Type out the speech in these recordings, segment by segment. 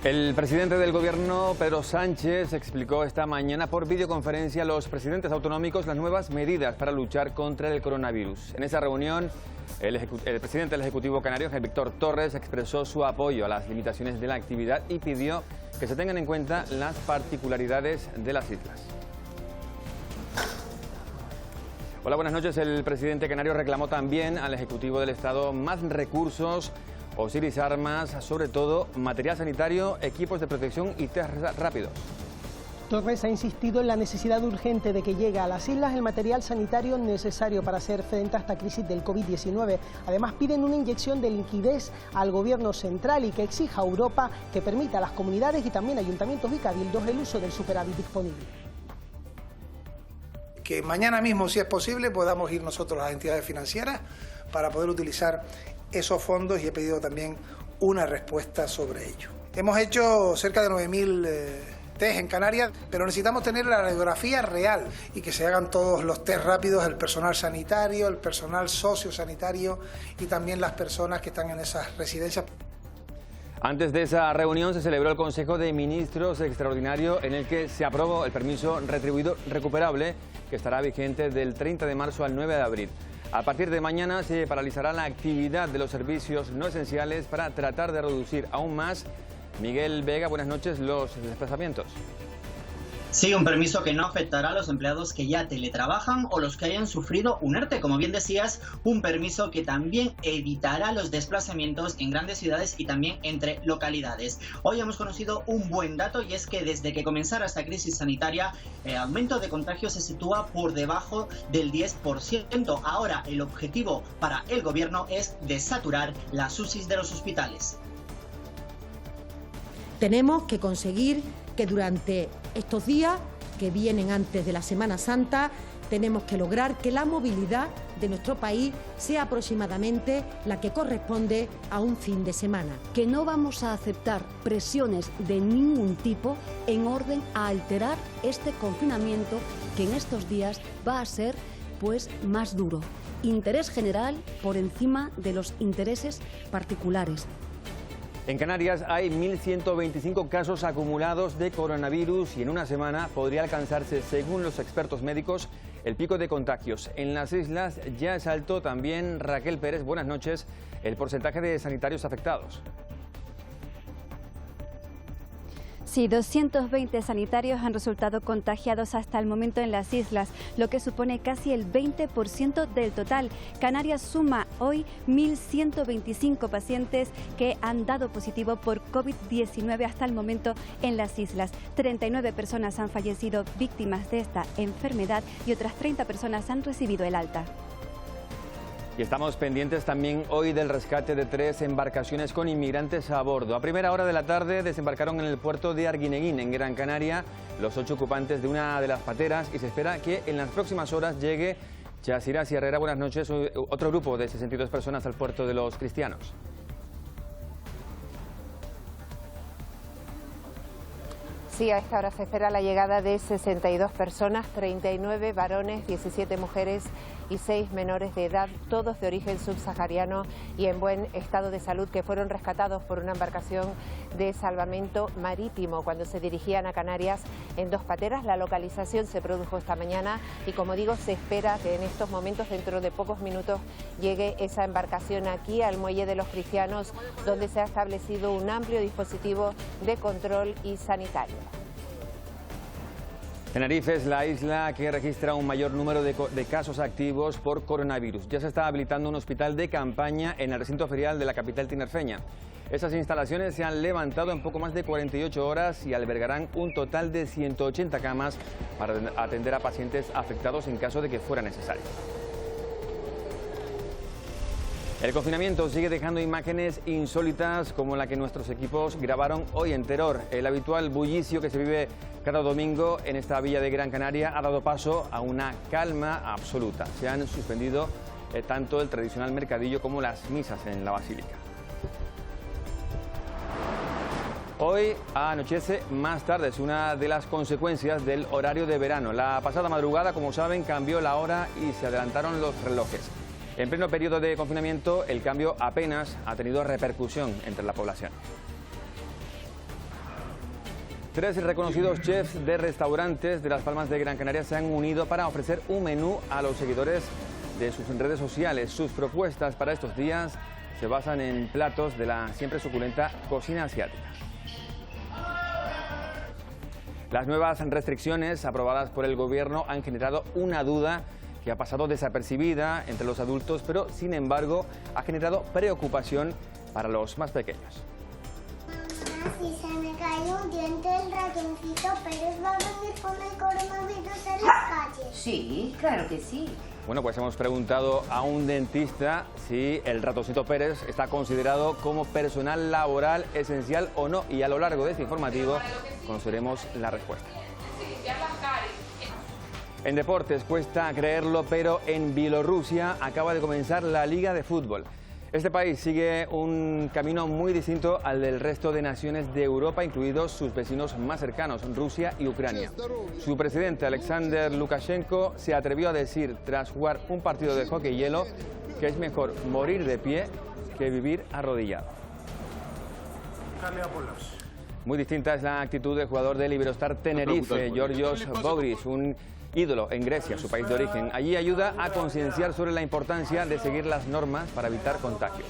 El presidente del gobierno, Pedro Sánchez, explicó esta mañana por videoconferencia a los presidentes autonómicos las nuevas medidas para luchar contra el coronavirus. En esa reunión, el presidente del Ejecutivo canario, Víctor Torres, expresó su apoyo a las limitaciones de la actividad y pidió que se tengan en cuenta las particularidades de las islas. Hola, buenas noches. El presidente canario reclamó también al Ejecutivo del Estado más recursos, Osiris Armas, sobre todo material sanitario, equipos de protección y test rápidos. Torres ha insistido en la necesidad urgente de que llegue a las islas el material sanitario necesario para hacer frente a esta crisis del COVID-19. Además, piden una inyección de liquidez al gobierno central y que exija a Europa que permita a las comunidades y también ayuntamientos y cabildos el uso del superávit disponible. Que mañana mismo, si es posible, podamos ir nosotros a las entidades financieras para poder utilizar esos fondos, y he pedido también una respuesta sobre ello. Hemos hecho cerca de 9.000 test en Canarias, pero necesitamos tener la radiografía real y que se hagan todos los test rápidos, el personal sanitario, el personal sociosanitario y también las personas que están en esas residencias. Antes de esa reunión se celebró el Consejo de Ministros extraordinario en el que se aprobó el permiso retribuido recuperable que estará vigente del 30 de marzo al 9 de abril. A partir de mañana se paralizará la actividad de los servicios no esenciales para tratar de reducir aún más, Miguel Vega, buenas noches, los desplazamientos. Sí, un permiso que no afectará a los empleados que ya teletrabajan o los que hayan sufrido un ERTE. Como bien decías, un permiso que también evitará los desplazamientos en grandes ciudades y también entre localidades. Hoy hemos conocido un buen dato, y es que desde que comenzara esta crisis sanitaria, el aumento de contagios se sitúa por debajo del 10%. Ahora el objetivo para el gobierno es desaturar las UCIs de los hospitales. Tenemos que conseguir que durante estos días que vienen antes de la Semana Santa, tenemos que lograr que la movilidad de nuestro país sea aproximadamente la que corresponde a un fin de semana. Que no vamos a aceptar presiones de ningún tipo en orden a alterar este confinamiento que en estos días va a ser más duro. Interés general por encima de los intereses particulares. En Canarias hay 1.125 casos acumulados de coronavirus y en una semana podría alcanzarse, según los expertos médicos, el pico de contagios. En las islas ya es alto también, Raquel Pérez, buenas noches, el porcentaje de sanitarios afectados. Sí, 220 sanitarios han resultado contagiados hasta el momento en las islas, lo que supone casi el 20% del total. Canarias suma hoy 1.125 pacientes que han dado positivo por COVID-19 hasta el momento en las islas. 39 personas han fallecido víctimas de esta enfermedad y otras 30 personas han recibido el alta. Y estamos pendientes también hoy del rescate de 3 embarcaciones con inmigrantes a bordo. A primera hora de la tarde desembarcaron en el puerto de Arguineguín, en Gran Canaria, los 8 ocupantes de una de las pateras, y se espera que en las próximas horas llegue Chasira Sierrera, buenas noches, otro grupo de 62 personas al puerto de los Cristianos. Sí, a esta hora se espera la llegada de 62 personas, 39 varones, 17 mujeres y 6 menores de edad, todos de origen subsahariano y en buen estado de salud, que fueron rescatados por una embarcación de salvamento marítimo cuando se dirigían a Canarias en 2 pateras. La localización se produjo esta mañana y, como digo, se espera que en estos momentos, dentro de pocos minutos, llegue esa embarcación aquí al muelle de los Cristianos, donde se ha establecido un amplio dispositivo de control y sanitario. Tenerife es la isla que registra un mayor número de casos activos por coronavirus. Ya se está habilitando un hospital de campaña en el recinto ferial de la capital tinerfeña. Esas instalaciones se han levantado en poco más de 48 horas y albergarán un total de 180 camas para atender a pacientes afectados en caso de que fuera necesario. El confinamiento sigue dejando imágenes insólitas como la que nuestros equipos grabaron hoy en Teror. El habitual bullicio que se vive cada domingo en esta villa de Gran Canaria ha dado paso a una calma absoluta. Se han suspendido tanto el tradicional mercadillo como las misas en la basílica. Hoy anochece más tarde, es una de las consecuencias del horario de verano. La pasada madrugada, como saben, cambió la hora y se adelantaron los relojes. En pleno periodo de confinamiento, el cambio apenas ha tenido repercusión entre la población. 3 reconocidos chefs de restaurantes de Las Palmas de Gran Canaria se han unido para ofrecer un menú a los seguidores de sus redes sociales. Sus propuestas para estos días se basan en platos de la siempre suculenta cocina asiática. Las nuevas restricciones aprobadas por el gobierno han generado una duda que ha pasado desapercibida entre los adultos, pero sin embargo ha generado preocupación para los más pequeños. Si se me cae un diente, el ratoncito Pérez va a venir con el coronavirus en las calles. Sí, claro que sí. Bueno, pues hemos preguntado a un dentista si el ratoncito Pérez está considerado como personal laboral esencial o no, y a lo largo de este informativo conoceremos la respuesta. En deportes, cuesta creerlo, pero en Bielorrusia acaba de comenzar la Liga de Fútbol. Este país sigue un camino muy distinto al del resto de naciones de Europa, incluidos sus vecinos más cercanos, Rusia y Ucrania. Su presidente, Alexander Lukashenko, se atrevió a decir, tras jugar un partido de hockey hielo, que es mejor morir de pie que vivir arrodillado. Muy distinta es la actitud del jugador del Iberostar Tenerife, Georgios Bogris, un ídolo en Grecia, su país de origen. Allí ayuda a concienciar sobre la importancia de seguir las normas para evitar contagios.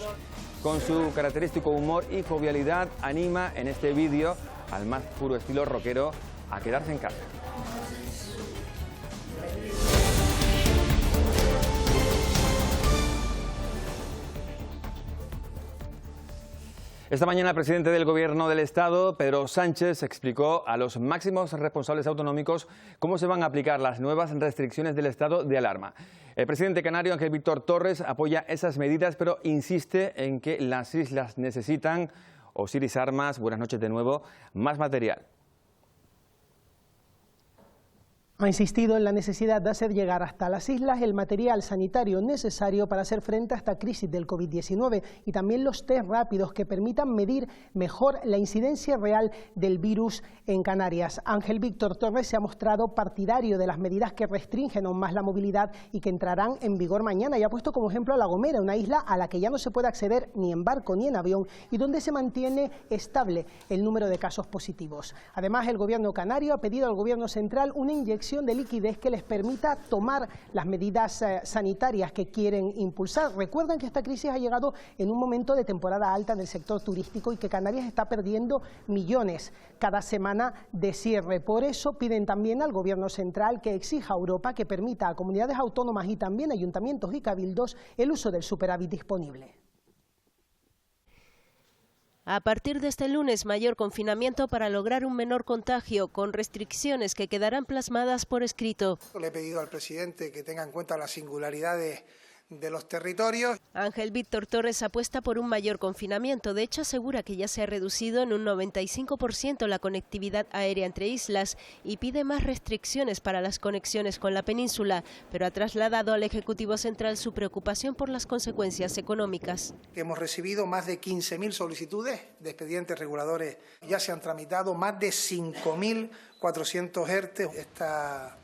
Con su característico humor y jovialidad, anima en este vídeo al más puro estilo rockero a quedarse en casa. Esta mañana el presidente del Gobierno del Estado, Pedro Sánchez, explicó a los máximos responsables autonómicos cómo se van a aplicar las nuevas restricciones del estado de alarma. El presidente canario, Ángel Víctor Torres, apoya esas medidas, pero insiste en que las islas necesitan, Osiris Armas, buenas noches de nuevo, más material. Ha insistido en la necesidad de hacer llegar hasta las islas el material sanitario necesario para hacer frente a esta crisis del COVID-19 y también los test rápidos que permitan medir mejor la incidencia real del virus en Canarias. Ángel Víctor Torres se ha mostrado partidario de las medidas que restringen aún más la movilidad y que entrarán en vigor mañana, y ha puesto como ejemplo a La Gomera, una isla a la que ya no se puede acceder ni en barco ni en avión y donde se mantiene estable el número de casos positivos. Además, el gobierno canario ha pedido al gobierno central una inyección de liquidez que les permita tomar las medidas sanitarias que quieren impulsar. Recuerdan que esta crisis ha llegado en un momento de temporada alta del sector turístico y que Canarias está perdiendo millones cada semana de cierre. Por eso piden también al gobierno central que exija a Europa que permita a comunidades autónomas y también ayuntamientos y cabildos el uso del superávit disponible. A partir de este lunes, mayor confinamiento para lograr un menor contagio, con restricciones que quedarán plasmadas por escrito. Le he pedido al presidente que tenga en cuenta las singularidades de los territorios. Ángel Víctor Torres apuesta por un mayor confinamiento. De hecho, asegura que ya se ha reducido en un 95% la conectividad aérea entre islas y pide más restricciones para las conexiones con la península, pero ha trasladado al Ejecutivo Central su preocupación por las consecuencias económicas. Hemos recibido más de 15.000 solicitudes de expedientes reguladores. Ya se han tramitado más de 5.400 ERTE. Esta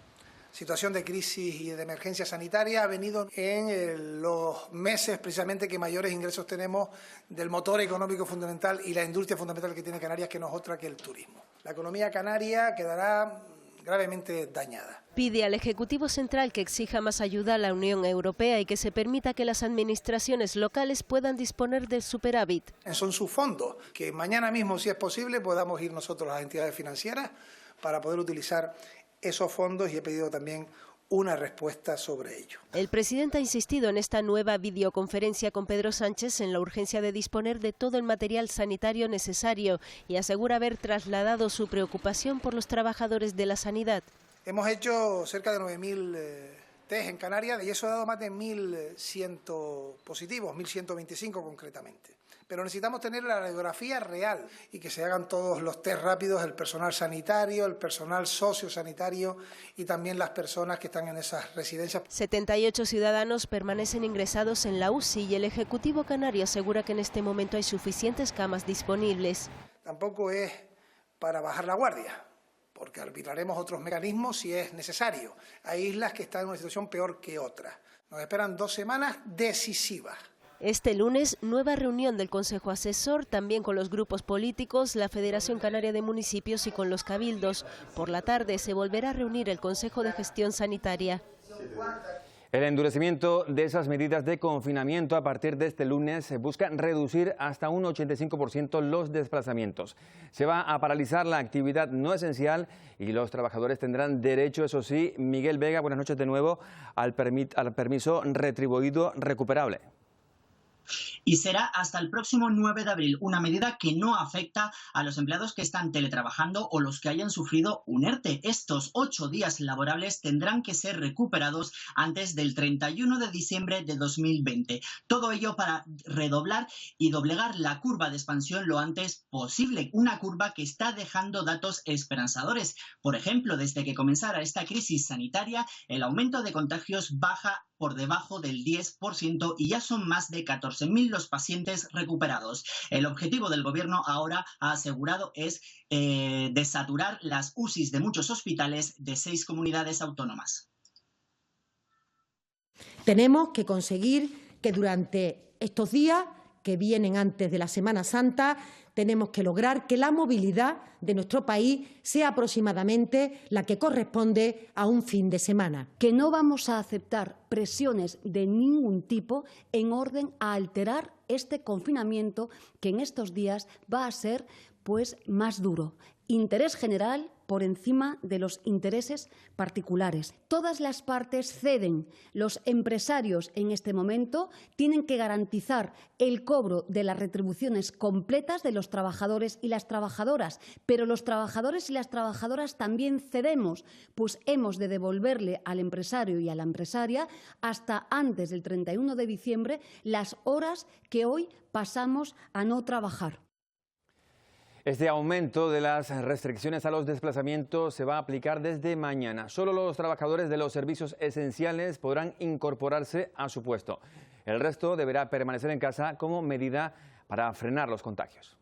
situación de crisis y de emergencia sanitaria ha venido en los meses precisamente que mayores ingresos tenemos del motor económico fundamental y la industria fundamental que tiene Canarias, que no es otra que el turismo. La economía canaria quedará gravemente dañada. Pide al Ejecutivo Central que exija más ayuda a la Unión Europea y que se permita que las administraciones locales puedan disponer del superávit. Son sus fondos, que mañana mismo, si es posible, podamos ir nosotros a las entidades financieras para poder utilizar esos fondos, y he pedido también una respuesta sobre ello. El presidente ha insistido en esta nueva videoconferencia con Pedro Sánchez en la urgencia de disponer de todo el material sanitario necesario y asegura haber trasladado su preocupación por los trabajadores de la sanidad. Hemos hecho cerca de 9.000 test en Canarias y eso ha dado más de 1.100 positivos, 1.125 concretamente. Pero necesitamos tener la radiografía real y que se hagan todos los test rápidos, el personal sanitario, el personal sociosanitario y también las personas que están en esas residencias. 78 ciudadanos permanecen ingresados en la UCI y el Ejecutivo canario asegura que en este momento hay suficientes camas disponibles. Tampoco es para bajar la guardia, porque arbitraremos otros mecanismos si es necesario. Hay islas que están en una situación peor que otras. Nos esperan 2 semanas decisivas. Este lunes, nueva reunión del Consejo Asesor, también con los grupos políticos, la Federación Canaria de Municipios y con los cabildos. Por la tarde se volverá a reunir el Consejo de Gestión Sanitaria. El endurecimiento de esas medidas de confinamiento a partir de este lunes busca reducir hasta un 85% los desplazamientos. Se va a paralizar la actividad no esencial y los trabajadores tendrán derecho, eso sí, Miguel Vega, buenas noches de nuevo, al permiso retribuido recuperable. Y será hasta el próximo 9 de abril, una medida que no afecta a los empleados que están teletrabajando o los que hayan sufrido un ERTE. Estos 8 días laborables tendrán que ser recuperados antes del 31 de diciembre de 2020. Todo ello para redoblar y doblegar la curva de expansión lo antes posible. Una curva que está dejando datos esperanzadores. Por ejemplo, desde que comenzara esta crisis sanitaria, el aumento de contagios baja por debajo del 10% y ya son más de 14.000 los pacientes recuperados. El objetivo del gobierno ahora, ha asegurado, es desaturar las UCIs de muchos hospitales de 6 comunidades autónomas. Tenemos que conseguir que durante estos días que vienen antes de la Semana Santa, tenemos que lograr que la movilidad de nuestro país sea aproximadamente la que corresponde a un fin de semana. Que no vamos a aceptar presiones de ningún tipo en orden a alterar este confinamiento que en estos días va a ser más duro. Interés general por encima de los intereses particulares. Todas las partes ceden. Los empresarios en este momento tienen que garantizar el cobro de las retribuciones completas de los trabajadores y las trabajadoras, pero los trabajadores y las trabajadoras también cedemos, pues hemos de devolverle al empresario y a la empresaria hasta antes del 31 de diciembre las horas que hoy pasamos a no trabajar. Este aumento de las restricciones a los desplazamientos se va a aplicar desde mañana. Solo los trabajadores de los servicios esenciales podrán incorporarse a su puesto. El resto deberá permanecer en casa como medida para frenar los contagios.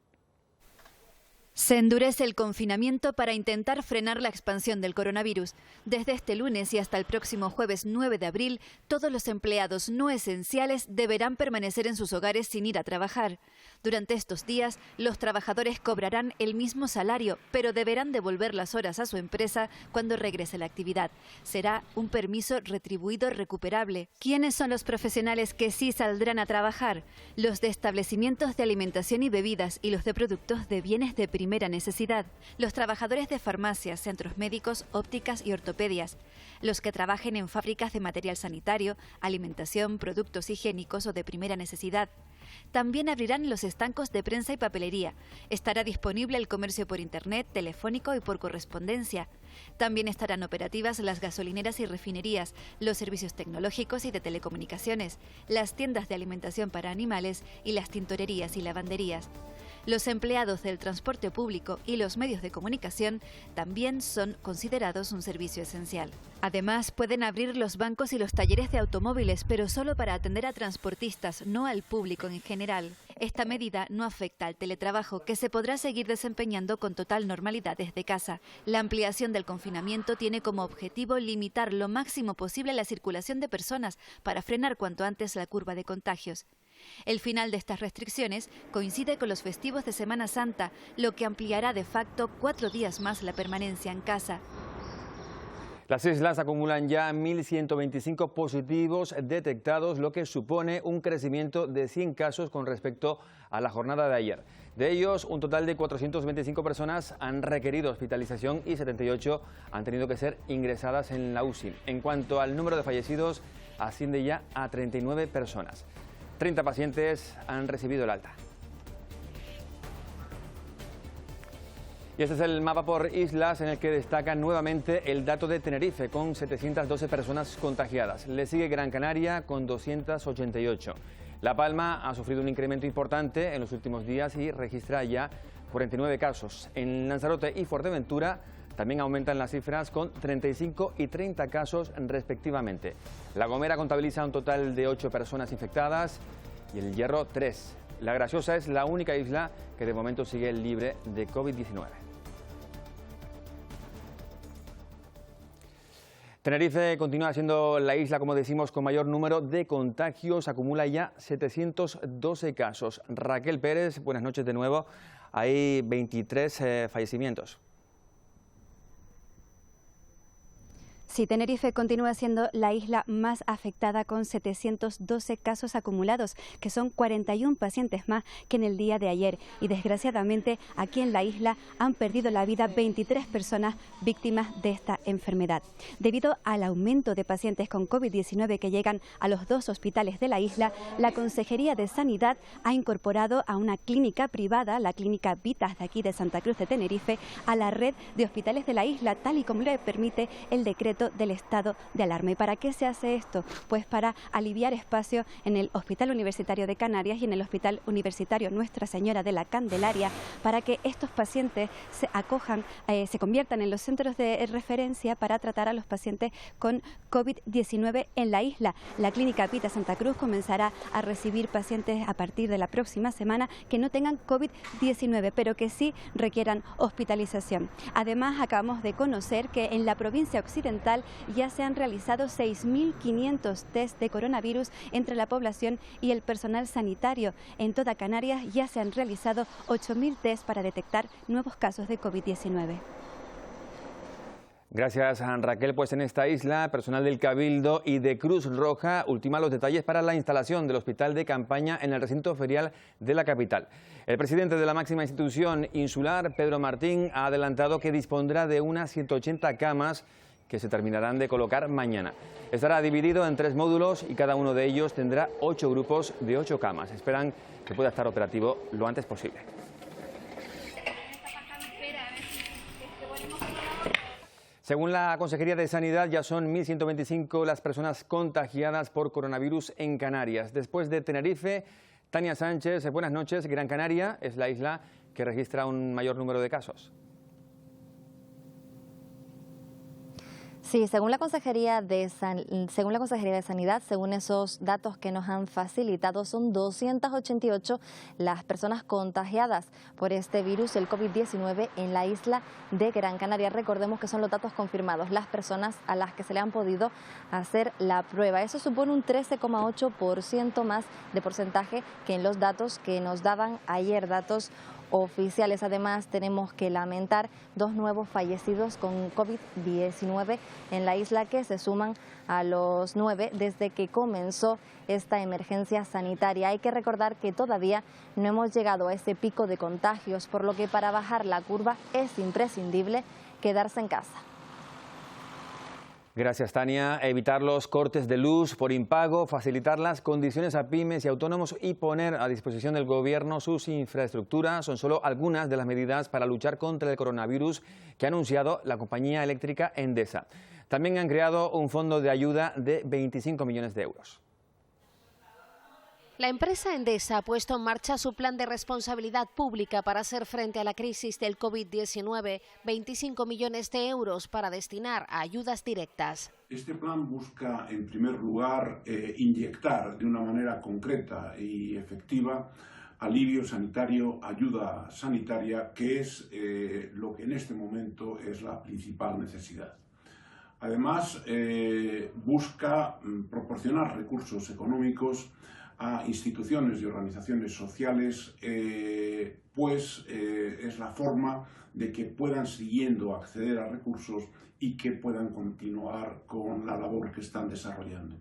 Se endurece el confinamiento para intentar frenar la expansión del coronavirus. Desde este lunes y hasta el próximo jueves 9 de abril, todos los empleados no esenciales deberán permanecer en sus hogares sin ir a trabajar. Durante estos días, los trabajadores cobrarán el mismo salario, pero deberán devolver las horas a su empresa cuando regrese la actividad. Será un permiso retribuido recuperable. ¿Quiénes son los profesionales que sí saldrán a trabajar? Los de establecimientos de alimentación y bebidas y los de productos de bienes de primera necesidad. Los trabajadores de farmacias, centros médicos, ópticas y ortopedias. Los que trabajen en fábricas de material sanitario, alimentación, productos higiénicos o de primera necesidad. También abrirán los estancos de prensa y papelería. Estará disponible el comercio por internet, telefónico y por correspondencia. También estarán operativas las gasolineras y refinerías, los servicios tecnológicos y de telecomunicaciones, las tiendas de alimentación para animales y las tintorerías y lavanderías. Los empleados del transporte público y los medios de comunicación también son considerados un servicio esencial. Además, pueden abrir los bancos y los talleres de automóviles, pero solo para atender a transportistas, no al público en general. Esta medida no afecta al teletrabajo, que se podrá seguir desempeñando con total normalidad desde casa. La ampliación del confinamiento tiene como objetivo limitar lo máximo posible la circulación de personas para frenar cuanto antes la curva de contagios. El final de estas restricciones coincide con los festivos de Semana Santa, lo que ampliará de facto 4 días más la permanencia en casa. Las islas acumulan ya 1.125 positivos detectados, lo que supone un crecimiento de 100 casos con respecto a la jornada de ayer. De ellos, un total de 425 personas han requerido hospitalización y 78 han tenido que ser ingresadas en la UCI. En cuanto al número de fallecidos, asciende ya a 39 personas. 30 pacientes han recibido el alta. Y este es el mapa por islas en el que destaca nuevamente el dato de Tenerife, con 712 personas contagiadas. Le sigue Gran Canaria con 288. La Palma ha sufrido un incremento importante en los últimos días y registra ya 49 casos. En Lanzarote y Fuerteventura también aumentan las cifras con 35 y 30 casos respectivamente. La Gomera contabiliza un total de 8 personas infectadas y el Hierro 3. La Graciosa es la única isla que de momento sigue libre de COVID-19. Tenerife continúa siendo la isla, como decimos, con mayor número de contagios. Acumula ya 712 casos. Raquel Pérez, buenas noches de nuevo. Hay 23 fallecimientos. Sí, Tenerife continúa siendo la isla más afectada con 712 casos acumulados, que son 41 pacientes más que en el día de ayer. Y desgraciadamente aquí en la isla han perdido la vida 23 personas víctimas de esta enfermedad. Debido al aumento de pacientes con COVID-19 que llegan a los 2 hospitales de la isla, la Consejería de Sanidad ha incorporado a una clínica privada, la clínica Vitas de aquí de Santa Cruz de Tenerife, a la red de hospitales de la isla, tal y como le permite el decreto del estado de alarma. ¿Y para qué se hace esto? Pues para aliviar espacio en el Hospital Universitario de Canarias y en el Hospital Universitario Nuestra Señora de la Candelaria, para que estos pacientes se acojan, se conviertan en los centros de referencia para tratar a los pacientes con COVID-19 en la isla. La clínica Pita Santa Cruz comenzará a recibir pacientes a partir de la próxima semana que no tengan COVID-19, pero que sí requieran hospitalización. Además, acabamos de conocer que en la provincia occidental ya se han realizado 6.500 test de coronavirus entre la población y el personal sanitario. En toda Canarias ya se han realizado 8.000 test para detectar nuevos casos de COVID-19. Gracias, Raquel. Pues en esta isla, personal del Cabildo y de Cruz Roja ultima los detalles para la instalación del hospital de campaña en el recinto ferial de la capital. El presidente de la máxima institución insular, Pedro Martín, ha adelantado que dispondrá de unas 180 camas que se terminarán de colocar mañana. Estará dividido en 3 módulos y cada uno de ellos tendrá 8 grupos de 8 camas. Esperan que pueda estar operativo lo antes posible. Según la Consejería de Sanidad, ya son 1.125 las personas contagiadas por coronavirus en Canarias. Después de Tenerife, Tania Sánchez, buenas noches. Gran Canaria es la isla que registra un mayor número de casos. Sí, según la Consejería de Sanidad, según esos datos que nos han facilitado, son 288 las personas contagiadas por este virus, el COVID-19, en la isla de Gran Canaria. Recordemos que son los datos confirmados, las personas a las que se le han podido hacer la prueba. Eso supone un 13,8% más de porcentaje que en los datos que nos daban ayer, datos oficiales. Además, tenemos que lamentar 2 nuevos fallecidos con COVID-19 en la isla, que se suman a los 9 desde que comenzó esta emergencia sanitaria. Hay que recordar que todavía no hemos llegado a ese pico de contagios, por lo que para bajar la curva es imprescindible quedarse en casa. Gracias, Tania. Evitar los cortes de luz por impago, facilitar las condiciones a pymes y autónomos y poner a disposición del Gobierno sus infraestructuras son solo algunas de las medidas para luchar contra el coronavirus que ha anunciado la compañía eléctrica Endesa. También han creado un fondo de ayuda de 25 millones de euros. La empresa Endesa ha puesto en marcha su plan de responsabilidad pública para hacer frente a la crisis del COVID-19, 25 millones de euros para destinar a ayudas directas. Este plan busca, en primer lugar, inyectar de una manera concreta y efectiva alivio sanitario, ayuda sanitaria, que es lo que en este momento es la principal necesidad. Además, busca proporcionar recursos económicos a instituciones y organizaciones sociales, pues es la forma de que puedan siguiendo acceder a recursos y que puedan continuar con la labor que están desarrollando.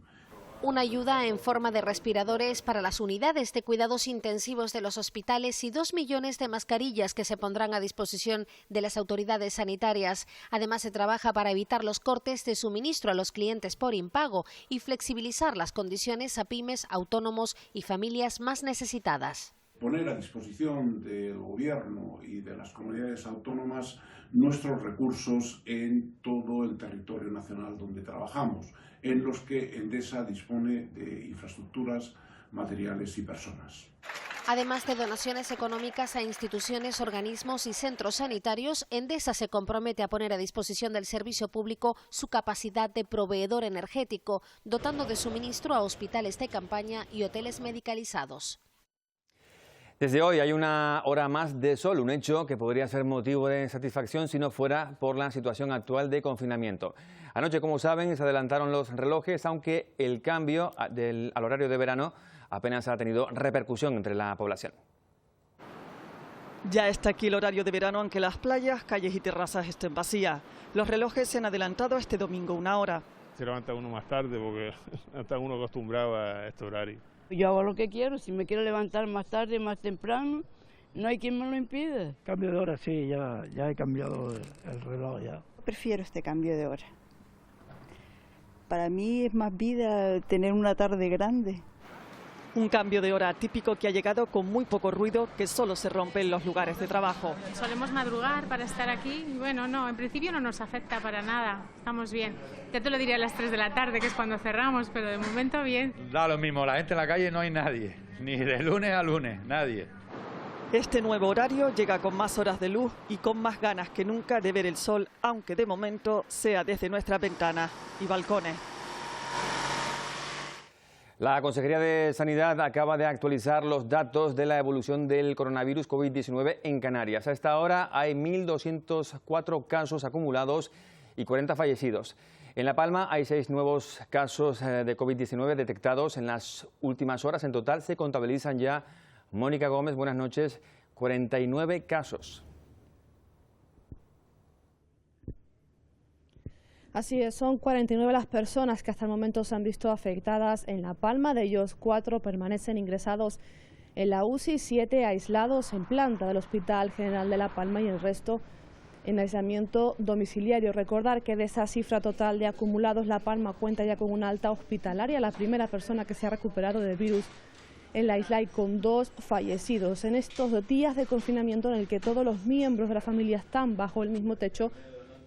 Una ayuda en forma de respiradores para las unidades de cuidados intensivos de los hospitales y 2 millones de mascarillas que se pondrán a disposición de las autoridades sanitarias. Además, se trabaja para evitar los cortes de suministro a los clientes por impago y flexibilizar las condiciones a pymes, autónomos y familias más necesitadas. Poner a disposición del Gobierno y de las comunidades autónomas nuestros recursos en todo el territorio nacional donde trabajamos, en los que Endesa dispone de infraestructuras, materiales y personas. Además de donaciones económicas a instituciones, organismos y centros sanitarios, Endesa se compromete a poner a disposición del servicio público su capacidad de proveedor energético, dotando de suministro a hospitales de campaña y hoteles medicalizados. Desde hoy hay una hora más de sol, un hecho que podría ser motivo de satisfacción si no fuera por la situación actual de confinamiento. Anoche, como saben, se adelantaron los relojes, aunque el cambio al horario de verano apenas ha tenido repercusión entre la población. Ya está aquí el horario de verano, aunque las playas, calles y terrazas estén vacías. Los relojes se han adelantado este domingo una hora. Se levanta uno más tarde porque no está uno acostumbrado a este horario. Yo hago lo que quiero, si me quiero levantar más tarde, más temprano, no hay quien me lo impide. Cambio de hora, sí, ya he cambiado el reloj ya. Prefiero este cambio de hora. Para mí es más vida tener una tarde grande. Un cambio de hora típico que ha llegado con muy poco ruido, que solo se rompe en los lugares de trabajo. Solemos madrugar para estar aquí y bueno, no, en principio no nos afecta para nada, estamos bien. Ya te lo diría a las 3 de la tarde, que es cuando cerramos, pero de momento bien. Da lo mismo, la gente en la calle no hay nadie, ni de lunes a lunes, nadie. Este nuevo horario llega con más horas de luz y con más ganas que nunca de ver el sol, aunque de momento sea desde nuestras ventanas y balcones. La Consejería de Sanidad acaba de actualizar los datos de la evolución del coronavirus COVID-19 en Canarias. A esta hora hay 1.204 casos acumulados y 40 fallecidos. En La Palma hay 6 nuevos casos de COVID-19 detectados en las últimas horas. En total se contabilizan ya, Mónica Gómez, buenas noches, 49 casos. Así es, son 49 las personas que hasta el momento se han visto afectadas en La Palma. De ellos, 4 permanecen ingresados en la UCI, 7 aislados en planta del Hospital General de La Palma y el resto en aislamiento domiciliario. Recordar que de esa cifra total de acumulados, La Palma cuenta ya con una alta hospitalaria, la primera persona que se ha recuperado del virus en la isla, y con 2 fallecidos. En estos días de confinamiento en el que todos los miembros de la familia están bajo el mismo techo,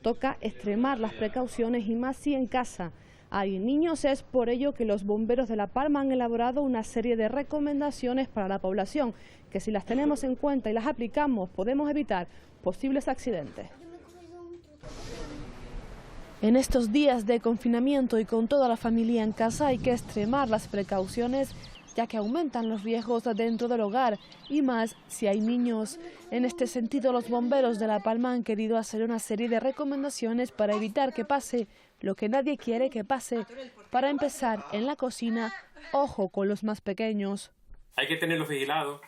toca extremar las precauciones y más si en casa hay niños. Es por ello que los bomberos de La Palma han elaborado una serie de recomendaciones para la población, que si las tenemos en cuenta y las aplicamos podemos evitar posibles accidentes. En estos días de confinamiento y con toda la familia en casa hay que extremar las precauciones, ya que aumentan los riesgos dentro del hogar y más si hay niños. En este sentido, los bomberos de La Palma han querido hacer una serie de recomendaciones para evitar que pase lo que nadie quiere que pase. Para empezar, en la cocina, ojo con los más pequeños. Hay que tenerlos vigilados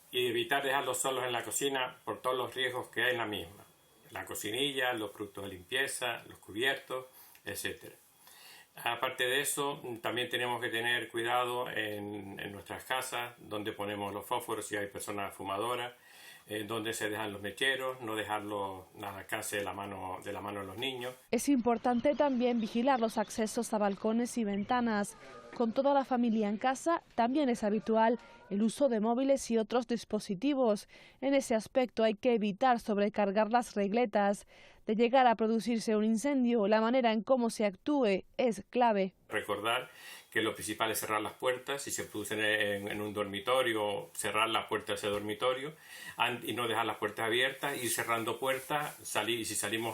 y evitar dejarlos solos en la cocina por todos los riesgos que hay en la misma. La cocinilla, los productos de limpieza, los cubiertos, etcétera. Aparte de eso, también tenemos que tener cuidado en nuestras casas, donde ponemos los fósforos si hay personas fumadoras, donde se dejan los mecheros, no dejarlos al alcance de la mano de los niños. Es importante también vigilar los accesos a balcones y ventanas. Con toda la familia en casa, también es habitual el uso de móviles y otros dispositivos. En ese aspecto hay que evitar sobrecargar las regletas. De llegar a producirse un incendio, la manera en cómo se actúe es clave. Recordar que lo principal es cerrar las puertas, si se produce en un dormitorio, cerrar la puerta de ese dormitorio y no dejar las puertas abiertas, ir cerrando puertas, y si salimos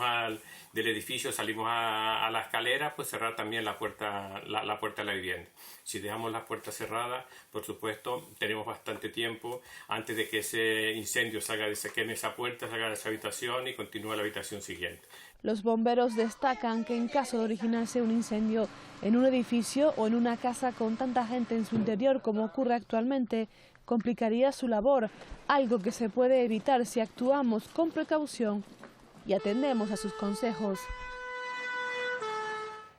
del edificio, salimos a la escalera, pues cerrar también la puerta de la vivienda. Si dejamos las puertas cerradas, por supuesto, tenemos bastante tiempo antes de que ese incendio se queme esa puerta, salga de esa habitación y continúe la habitación siguiente. Los bomberos destacan que en caso de originarse un incendio en un edificio o en una casa con tanta gente en su interior como ocurre actualmente, complicaría su labor, algo que se puede evitar si actuamos con precaución y atendemos a sus consejos.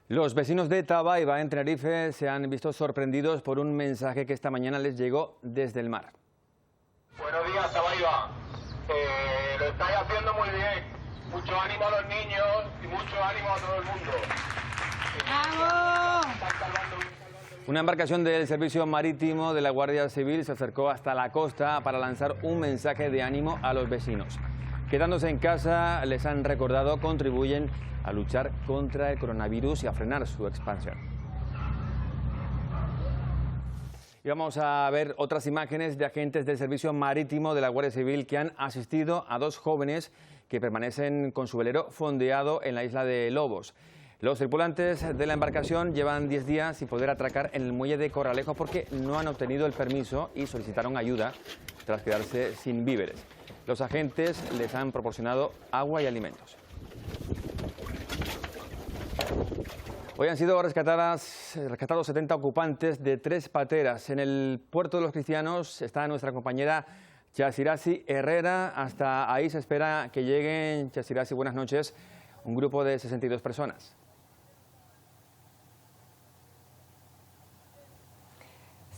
Los vecinos de Tabaiba, en Tenerife, se han visto sorprendidos por un mensaje que esta mañana les llegó desde el mar. Buenos días, Tabaiba. Lo estáis haciendo muy bien. Mucho ánimo a los niños y mucho ánimo a todo el mundo. ¡Vamos! Una embarcación del Servicio Marítimo de la Guardia Civil se acercó hasta la costa para lanzar un mensaje de ánimo a los vecinos. Quedándose en casa, les han recordado, contribuyen a luchar contra el coronavirus y a frenar su expansión. Y vamos a ver otras imágenes de agentes del Servicio Marítimo de la Guardia Civil que han asistido a 2 jóvenes que permanecen con su velero fondeado en la isla de Lobos. Los tripulantes de la embarcación llevan 10 días sin poder atracar en el muelle de Corralejo porque no han obtenido el permiso y solicitaron ayuda tras quedarse sin víveres. Los agentes les han proporcionado agua y alimentos. Hoy han sido rescatados 70 ocupantes de 3 pateras. En el puerto de los Cristianos está nuestra compañera Chasirasi Herrera. Hasta ahí se espera que lleguen, Chasirasi, buenas noches, un grupo de 62 personas.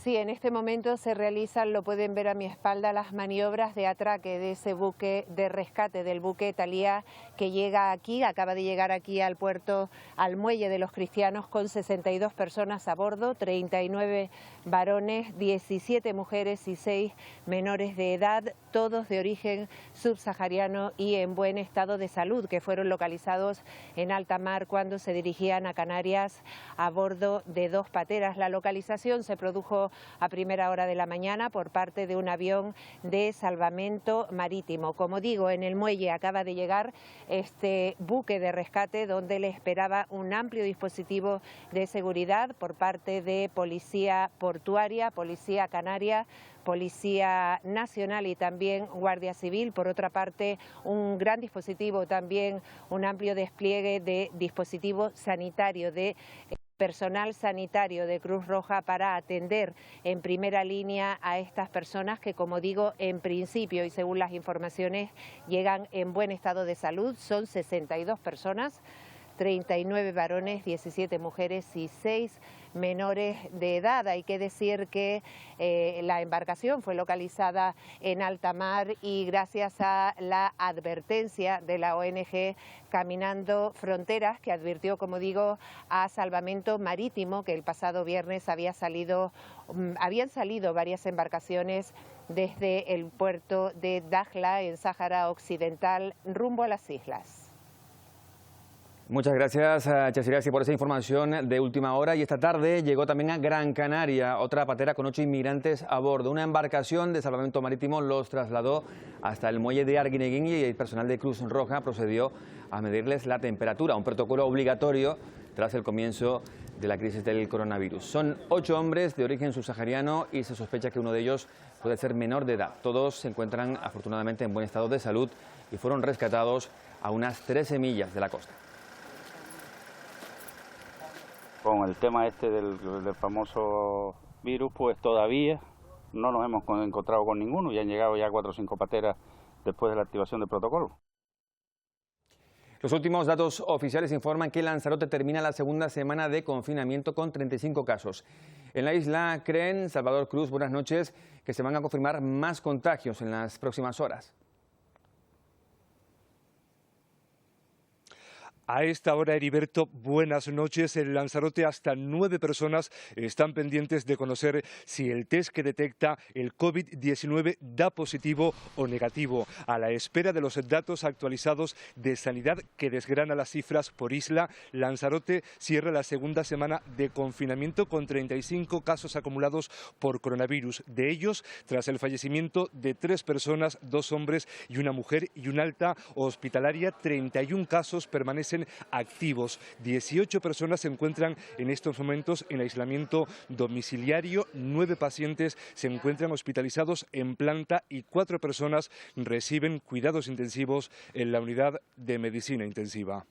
Sí, en este momento se realizan, lo pueden ver a mi espalda, las maniobras de atraque de ese buque de rescate, del buque Thalía, que llega aquí, acaba de llegar aquí al puerto, al muelle de los Cristianos, con 62 personas a bordo, 39 varones, 17 mujeres y 6 menores de edad, todos de origen subsahariano y en buen estado de salud, que fueron localizados en alta mar cuando se dirigían a Canarias a bordo de 2 pateras. La localización se produjo a primera hora de la mañana por parte de un avión de salvamento marítimo. Como digo, en el muelle acaba de llegar este buque de rescate donde le esperaba un amplio dispositivo de seguridad por parte de Policía Portuaria, Policía Canaria, Policía Nacional y también Guardia Civil. Por otra parte, un gran dispositivo, también un amplio despliegue de dispositivo sanitario, de personal sanitario de Cruz Roja para atender en primera línea a estas personas que, como digo, en principio y según las informaciones, llegan en buen estado de salud. Son 62 personas, 39 varones, 17 mujeres y 6 menores de edad. Hay que decir que la embarcación fue localizada en alta mar y gracias a la advertencia de la ONG Caminando Fronteras, que advirtió, como digo, a Salvamento Marítimo, que el pasado viernes habían salido varias embarcaciones desde el puerto de Dakhla, en Sáhara Occidental, rumbo a las islas. Muchas gracias, Chasirasi, por esa información de última hora. Y esta tarde llegó también a Gran Canaria otra patera con 8 inmigrantes a bordo. Una embarcación de salvamento marítimo los trasladó hasta el muelle de Arguineguín y el personal de Cruz Roja procedió a medirles la temperatura, un protocolo obligatorio tras el comienzo de la crisis del coronavirus. Son 8 hombres de origen subsahariano y se sospecha que uno de ellos puede ser menor de edad. Todos se encuentran afortunadamente en buen estado de salud y fueron rescatados a unas 13 millas de la costa. Con el tema este del famoso virus, pues todavía no nos hemos encontrado con ninguno y han llegado ya 4 o 5 pateras después de la activación del protocolo. Los últimos datos oficiales informan que Lanzarote termina la segunda semana de confinamiento con 35 casos. En la isla creen, Salvador Cruz, buenas noches, que se van a confirmar más contagios en las próximas horas. A esta hora, Heriberto, buenas noches. En Lanzarote hasta 9 personas están pendientes de conocer si el test que detecta el COVID-19 da positivo o negativo. A la espera de los datos actualizados de Sanidad que desgrana las cifras por isla, Lanzarote cierra la segunda semana de confinamiento con 35 casos acumulados por coronavirus. De ellos, tras el fallecimiento de 3 personas, 2 hombres y una mujer y una alta hospitalaria, 31 casos permanecen activos. 18 personas se encuentran en estos momentos en aislamiento domiciliario, 9 pacientes se encuentran hospitalizados en planta y 4 personas reciben cuidados intensivos en la unidad de medicina intensiva.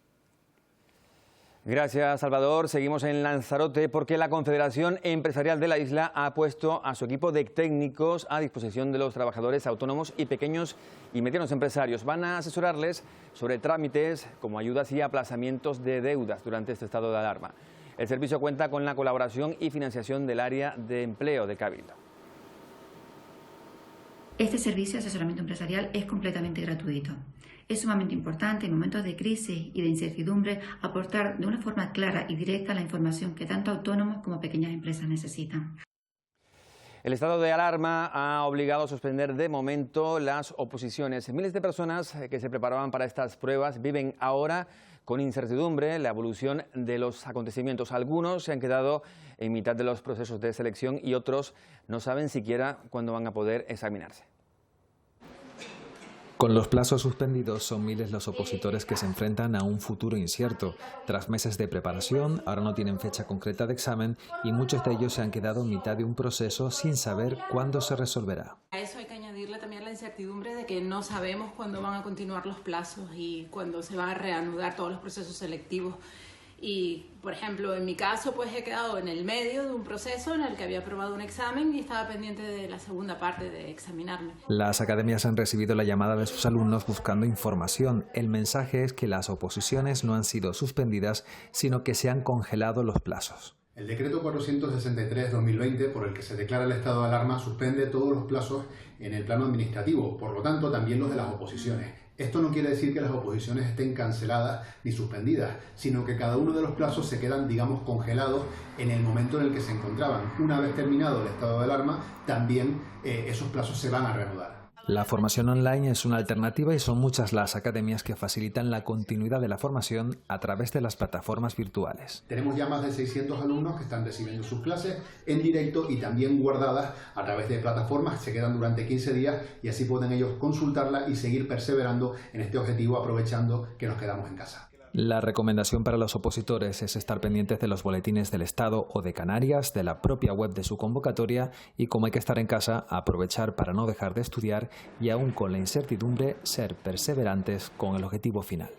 Gracias, Salvador. Seguimos en Lanzarote porque la Confederación Empresarial de la isla ha puesto a su equipo de técnicos a disposición de los trabajadores autónomos y pequeños y medianos empresarios. Van a asesorarles sobre trámites como ayudas y aplazamientos de deudas durante este estado de alarma. El servicio cuenta con la colaboración y financiación del área de empleo de Cabildo. Este servicio de asesoramiento empresarial es completamente gratuito. Es sumamente importante en momentos de crisis y de incertidumbre aportar de una forma clara y directa la información que tanto autónomos como pequeñas empresas necesitan. El estado de alarma ha obligado a suspender de momento las oposiciones. Miles de personas que se preparaban para estas pruebas viven ahora con incertidumbre la evolución de los acontecimientos. Algunos se han quedado en mitad de los procesos de selección y otros no saben siquiera cuándo van a poder examinarse. Con los plazos suspendidos, son miles los opositores que se enfrentan a un futuro incierto. Tras meses de preparación, ahora no tienen fecha concreta de examen y muchos de ellos se han quedado en mitad de un proceso sin saber cuándo se resolverá. A eso hay que añadirle también la incertidumbre de que no sabemos cuándo van a continuar los plazos y cuándo se van a reanudar todos los procesos selectivos. Y, por ejemplo, en mi caso, pues he quedado en el medio de un proceso en el que había aprobado un examen y estaba pendiente de la segunda parte de examinarme. Las academias han recibido la llamada de sus alumnos buscando información. El mensaje es que las oposiciones no han sido suspendidas, sino que se han congelado los plazos. El decreto 463/2020, por el que se declara el estado de alarma, suspende todos los plazos en el plano administrativo, por lo tanto también los de las oposiciones. Esto no quiere decir que las oposiciones estén canceladas ni suspendidas, sino que cada uno de los plazos se quedan, digamos, congelados en el momento en el que se encontraban. Una vez terminado el estado de alarma, también esos plazos se van a reanudar. La formación online es una alternativa y son muchas las academias que facilitan la continuidad de la formación a través de las plataformas virtuales. Tenemos ya más de 600 alumnos que están recibiendo sus clases en directo y también guardadas a través de plataformas. Se quedan durante 15 días y así pueden ellos consultarla y seguir perseverando en este objetivo, aprovechando que nos quedamos en casa. La recomendación para los opositores es estar pendientes de los boletines del Estado o de Canarias, de la propia web de su convocatoria y, como hay que estar en casa, aprovechar para no dejar de estudiar y, aún con la incertidumbre, ser perseverantes con el objetivo final.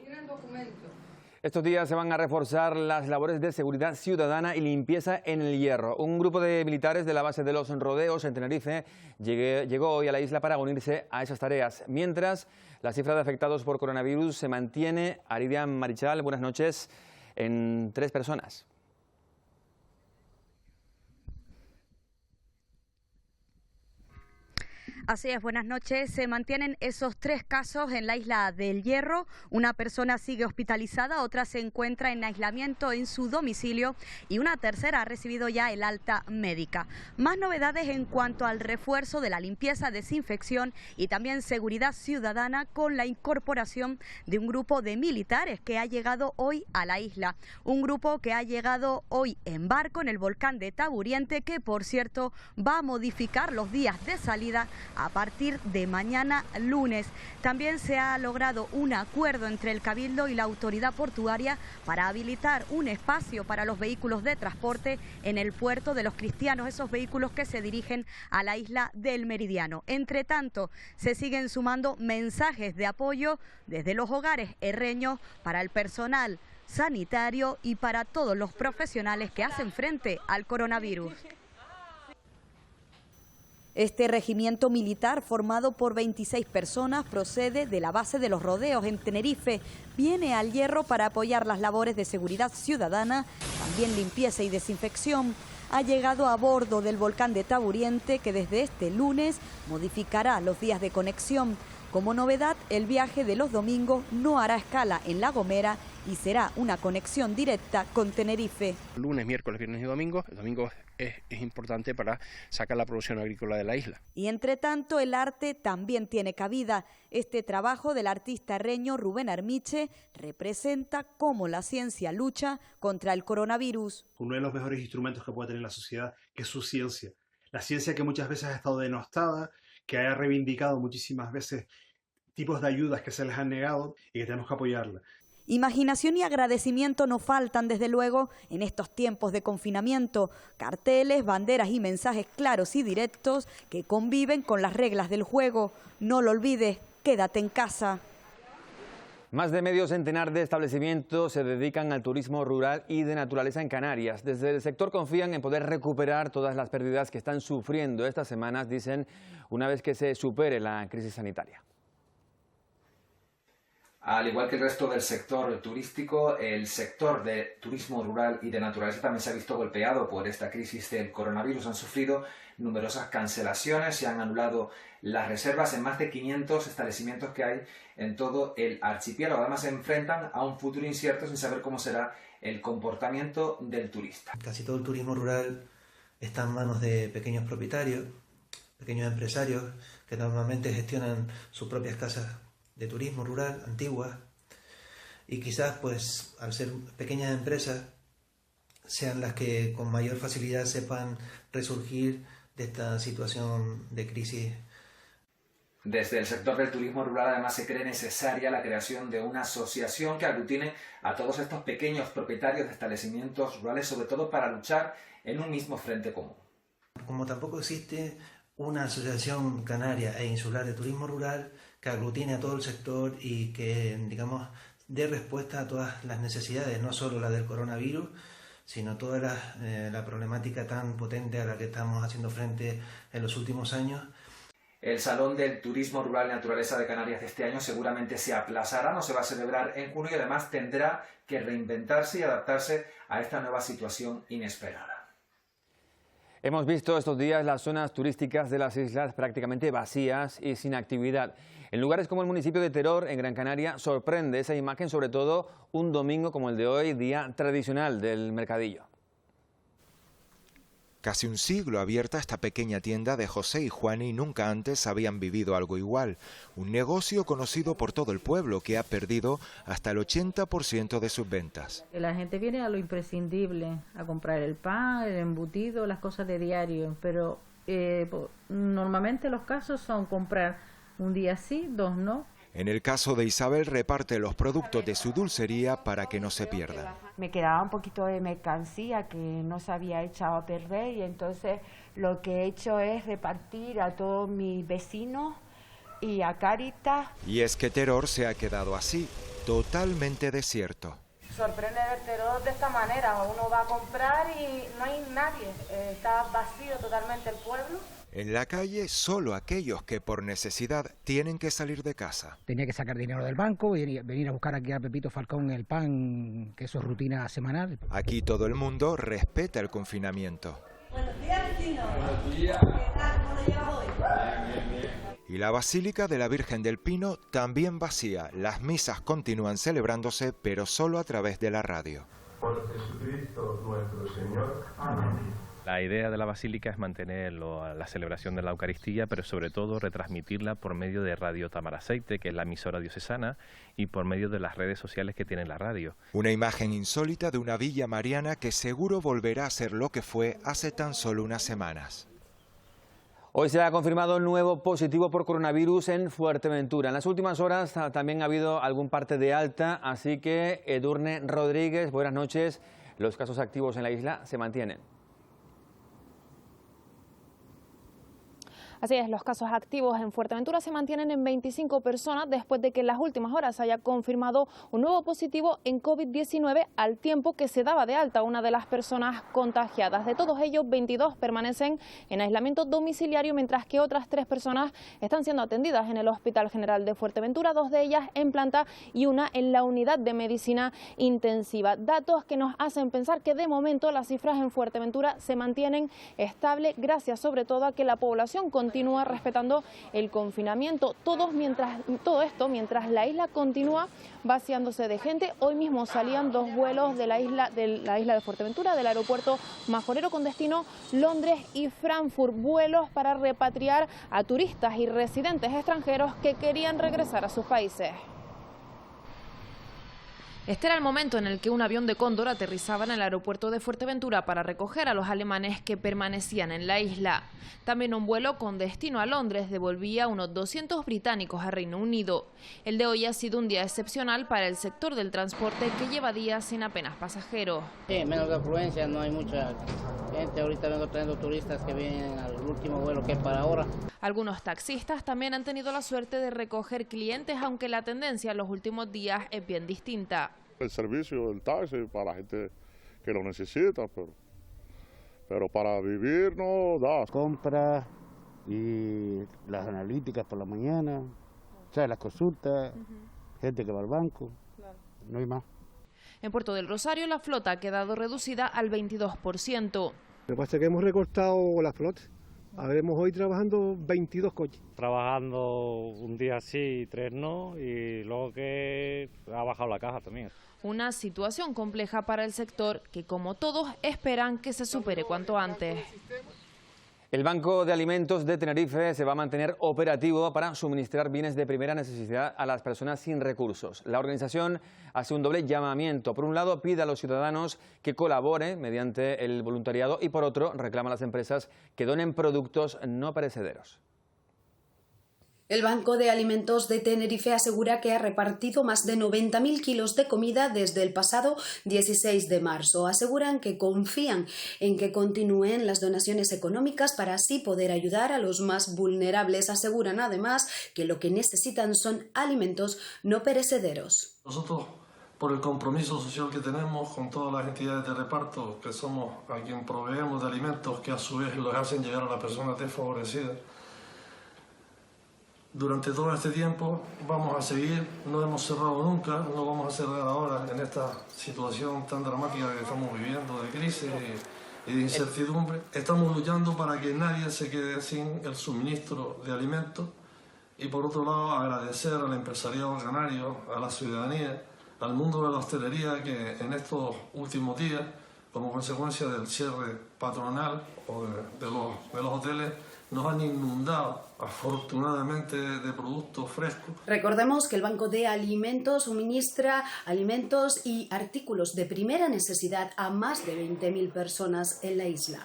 Estos días se van a reforzar las labores de seguridad ciudadana y limpieza en El Hierro. Un grupo de militares de la base de los Rodeos en Tenerife llegó hoy a la isla para unirse a esas tareas. Mientras, la cifra de afectados por coronavirus se mantiene, Aridian Marichal, buenas noches, en 3 personas. Así es, buenas noches. Se mantienen esos 3 casos en la isla del Hierro. Una persona sigue hospitalizada, otra se encuentra en aislamiento en su domicilio y una tercera ha recibido ya el alta médica. Más novedades en cuanto al refuerzo de la limpieza, desinfección y también seguridad ciudadana con la incorporación de un grupo de militares que ha llegado hoy a la isla. Un grupo que ha llegado hoy en barco en el volcán de Taburiente, que por cierto va a modificar los días de salida a partir de mañana lunes. También se ha logrado un acuerdo entre el Cabildo y la autoridad portuaria para habilitar un espacio para los vehículos de transporte en el puerto de Los Cristianos, esos vehículos que se dirigen a la isla del Meridiano. Entre tanto, se siguen sumando mensajes de apoyo desde los hogares herreños para el personal sanitario y para todos los profesionales que hacen frente al coronavirus. Este regimiento militar, formado por 26 personas, procede de la base de los Rodeos en Tenerife. Viene al Hierro para apoyar las labores de seguridad ciudadana, también limpieza y desinfección. Ha llegado a bordo del volcán de Taburiente, que desde este lunes modificará los días de conexión. Como novedad, el viaje de los domingos no hará escala en La Gomera y será una conexión directa con Tenerife. Lunes, miércoles, viernes y domingo. El domingo es importante para sacar la producción agrícola de la isla. Y entre tanto, el arte también tiene cabida. Este trabajo del artista herreño Rubén Armiche representa cómo la ciencia lucha contra el coronavirus. Uno de los mejores instrumentos que puede tener la sociedad, que es su ciencia. La ciencia que muchas veces ha estado denostada, que haya reivindicado muchísimas veces tipos de ayudas que se les han negado y que tenemos que apoyarla. Imaginación y agradecimiento no faltan, desde luego, en estos tiempos de confinamiento. Carteles, banderas y mensajes claros y directos que conviven con las reglas del juego. No lo olvides, quédate en casa. Más de medio centenar de establecimientos se dedican al turismo rural y de naturaleza en Canarias. Desde el sector confían en poder recuperar todas las pérdidas que están sufriendo estas semanas, dicen, una vez que se supere la crisis sanitaria. Al igual que el resto del sector turístico, el sector de turismo rural y de naturaleza también se ha visto golpeado por esta crisis del coronavirus. Han sufrido numerosas cancelaciones, se han anulado las reservas en más de 500 establecimientos que hay en todo el archipiélago. Además, se enfrentan a un futuro incierto sin saber cómo será el comportamiento del turista. Casi todo el turismo rural está en manos de pequeños propietarios, pequeños empresarios que normalmente gestionan sus propias casas de turismo rural antiguas, y quizás pues al ser pequeñas empresas sean las que con mayor facilidad sepan resurgir de esta situación de crisis. Desde el sector del turismo rural además se cree necesaria la creación de una asociación que aglutine a todos estos pequeños propietarios de establecimientos rurales, sobre todo para luchar en un mismo frente común. Como tampoco existe una asociación canaria e insular de turismo rural que aglutine a todo el sector y que, digamos, dé respuesta a todas las necesidades, no solo la del coronavirus, sino toda la problemática tan potente a la que estamos haciendo frente en los últimos años. El Salón del Turismo Rural y Naturaleza de Canarias de este año seguramente se aplazará, no se va a celebrar en junio y además tendrá que reinventarse y adaptarse a esta nueva situación inesperada. Hemos visto estos días las zonas turísticas de las islas prácticamente vacías y sin actividad. En lugares como el municipio de Teror, en Gran Canaria, sorprende esa imagen, sobre todo un domingo como el de hoy, día tradicional del mercadillo. Casi un siglo abierta esta pequeña tienda de José y Juan y nunca antes habían vivido algo igual. Un negocio conocido por todo el pueblo que ha perdido hasta el 80% de sus ventas. La gente viene a lo imprescindible, a comprar el pan, el embutido, las cosas de diario, pero normalmente los casos son comprar un día sí, 2 no. En el caso de Isabel, reparte los productos de su dulcería para que no se pierdan. Me quedaba un poquito de mercancía que no se había echado a perder y entonces lo que he hecho es repartir a todos mis vecinos y a Cáritas. Y es que Teror se ha quedado así, totalmente desierto. Sorprende ver Teror de esta manera, uno va a comprar y no hay nadie, está vacío totalmente el pueblo. En la calle, solo aquellos que por necesidad tienen que salir de casa. Tenía que sacar dinero del banco, venir a buscar aquí a Pepito Falcón el pan, que eso es rutina semanal. Aquí todo el mundo respeta el confinamiento. Buenos días, vecino. Buenos días. ¿Qué tal? ¿Cómo lo llevas hoy? Bien, bien. Y la Basílica de la Virgen del Pino también vacía. Las misas continúan celebrándose, pero solo a través de la radio. Por Jesucristo nuestro Señor. Amén. La idea de la Basílica es mantener la celebración de la Eucaristía, pero sobre todo retransmitirla por medio de Radio Tamaraceite, que es la emisora diocesana, y por medio de las redes sociales que tiene la radio. Una imagen insólita de una villa mariana que seguro volverá a ser lo que fue hace tan solo unas semanas. Hoy se ha confirmado el nuevo positivo por coronavirus en Fuerteventura. En las últimas horas también ha habido algún parte de alta, así que Edurne Rodríguez, buenas noches. Los casos activos en la isla se mantienen. Así es, los casos activos en Fuerteventura se mantienen en 25 personas después de que en las últimas horas se haya confirmado un nuevo positivo en COVID-19 al tiempo que se daba de alta una de las personas contagiadas. De todos ellos, 22 permanecen en aislamiento domiciliario, mientras que otras 3 personas están siendo atendidas en el Hospital General de Fuerteventura, 2 de ellas en planta y una en la unidad de medicina intensiva. Datos que nos hacen pensar que de momento las cifras en Fuerteventura se mantienen estables, gracias sobre todo a que la población continúa respetando el confinamiento. Todo esto mientras la isla continúa vaciándose de gente. Hoy mismo salían 2 vuelos de la isla de Fuerteventura, del aeropuerto Majorero, con destino Londres y Frankfurt, vuelos para repatriar a turistas y residentes extranjeros que querían regresar a sus países. Este era el momento en el que un avión de Cóndor aterrizaba en el aeropuerto de Fuerteventura para recoger a los alemanes que permanecían en la isla. También un vuelo con destino a Londres devolvía unos 200 británicos a Reino Unido. El de hoy ha sido un día excepcional para el sector del transporte, que lleva días sin apenas pasajeros. Sí, menos afluencia, no hay mucha gente. Ahorita vengo trayendo turistas que vienen al último vuelo que es para ahora. Algunos taxistas también han tenido la suerte de recoger clientes, aunque la tendencia en los últimos días es bien distinta. El servicio del taxi para la gente que lo necesita, pero para vivir no da. Compras y las analíticas por la mañana, o sea, las consultas, gente que va al banco, no hay más. En Puerto del Rosario la flota ha quedado reducida al 22%. Lo que pasa es que hemos recortado la flota. Habremos hoy trabajando 22 coches. Trabajando un día sí y 3 no, y luego que ha bajado la caja también. Una situación compleja para el sector que, como todos, esperan que se supere cuanto antes. El Banco de Alimentos de Tenerife se va a mantener operativo para suministrar bienes de primera necesidad a las personas sin recursos. La organización hace un doble llamamiento. Por un lado, pide a los ciudadanos que colaboren mediante el voluntariado y por otro, reclama a las empresas que donen productos no perecederos. El Banco de Alimentos de Tenerife asegura que ha repartido más de 90.000 kilos de comida desde el pasado 16 de marzo. Aseguran que confían en que continúen las donaciones económicas para así poder ayudar a los más vulnerables. Aseguran además que lo que necesitan son alimentos no perecederos. Nosotros, por el compromiso social que tenemos con todas las entidades de reparto, que somos a quien proveemos de alimentos que a su vez los hacen llegar a las personas desfavorecidas, durante todo este tiempo vamos a seguir, no hemos cerrado nunca, no vamos a cerrar ahora en esta situación tan dramática que estamos viviendo de crisis y de incertidumbre. Estamos luchando para que nadie se quede sin el suministro de alimentos y por otro lado agradecer al empresariado canario, a la ciudadanía, al mundo de la hostelería que en estos últimos días, como consecuencia del cierre patronal o de los hoteles, nos han inundado afortunadamente de productos frescos. Recordemos que el Banco de Alimentos suministra alimentos y artículos de primera necesidad a más de 20.000 personas en la isla.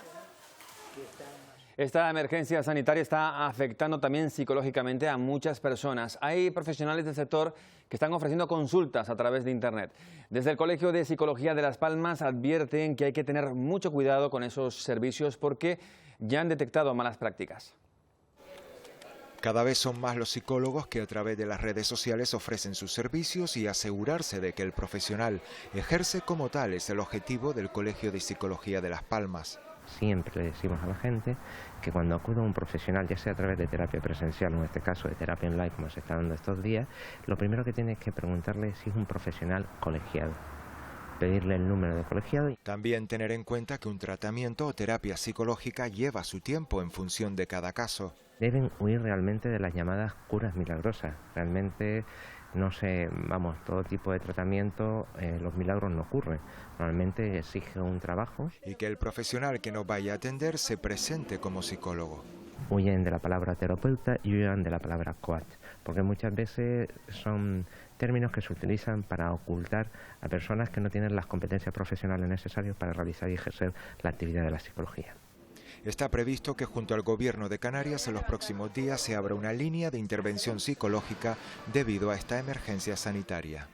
Esta emergencia sanitaria está afectando también psicológicamente a muchas personas. Hay profesionales del sector que están ofreciendo consultas a través de Internet. Desde el Colegio de Psicología de Las Palmas advierten que hay que tener mucho cuidado con esos servicios porque ya han detectado malas prácticas. Cada vez son más los psicólogos que a través de las redes sociales ofrecen sus servicios y asegurarse de que el profesional ejerce como tal es el objetivo del Colegio de Psicología de Las Palmas. Siempre le decimos a la gente que cuando acuda a un profesional, ya sea a través de terapia presencial o en este caso de terapia online como se está dando estos días, lo primero que tiene que preguntarle si es un profesional colegiado, pedirle el número de colegiado. También tener en cuenta que un tratamiento o terapia psicológica lleva su tiempo en función de cada caso. Deben huir realmente de las llamadas curas milagrosas. Realmente todo tipo de tratamiento, los milagros no ocurren. Normalmente exige un trabajo. Y que el profesional que nos vaya a atender se presente como psicólogo. Huyen de la palabra terapeuta y huyen de la palabra coach, porque muchas veces son términos que se utilizan para ocultar a personas que no tienen las competencias profesionales necesarias para realizar y ejercer la actividad de la psicología. Está previsto que junto al Gobierno de Canarias en los próximos días se abra una línea de intervención psicológica debido a esta emergencia sanitaria.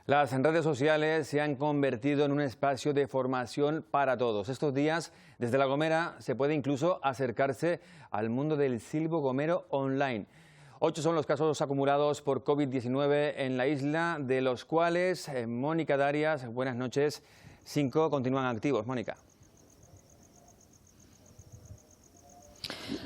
Las redes sociales se han convertido en un espacio de formación para todos. Estos días, desde La Gomera, se puede incluso acercarse al mundo del silbo gomero online. 8 son los casos acumulados por COVID-19 en la isla, de los cuales, Mónica Darias, buenas noches, 5 continúan activos. Mónica.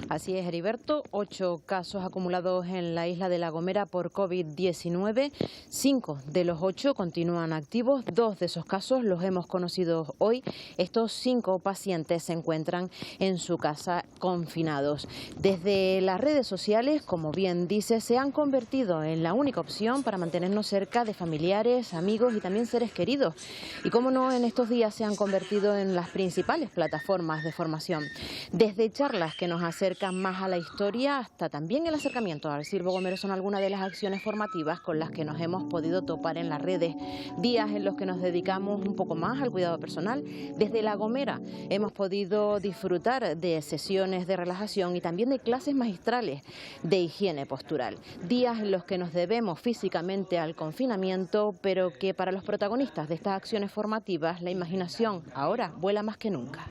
Así es, Heriberto, 8 casos acumulados en la isla de La Gomera por COVID-19. 5 de los 8 continúan activos. 2 de esos casos los hemos conocido hoy. Estos 5 pacientes se encuentran en su casa confinados. Desde las redes sociales, como bien dice, se han convertido en la única opción para mantenernos cerca de familiares, amigos y también seres queridos. Y cómo no, en estos días se han convertido en las principales plataformas de formación. Desde charlas que nos acercan más a la historia hasta también el acercamiento al silbo gomero son algunas de las acciones formativas con las que nos hemos podido topar en las redes. Días en los que nos dedicamos un poco más al cuidado personal. Desde La Gomera hemos podido disfrutar de sesiones de relajación y también de clases magistrales de higiene postural. Días en los que nos debemos físicamente al confinamiento, pero que para los protagonistas de estas acciones formativas la imaginación ahora vuela más que nunca.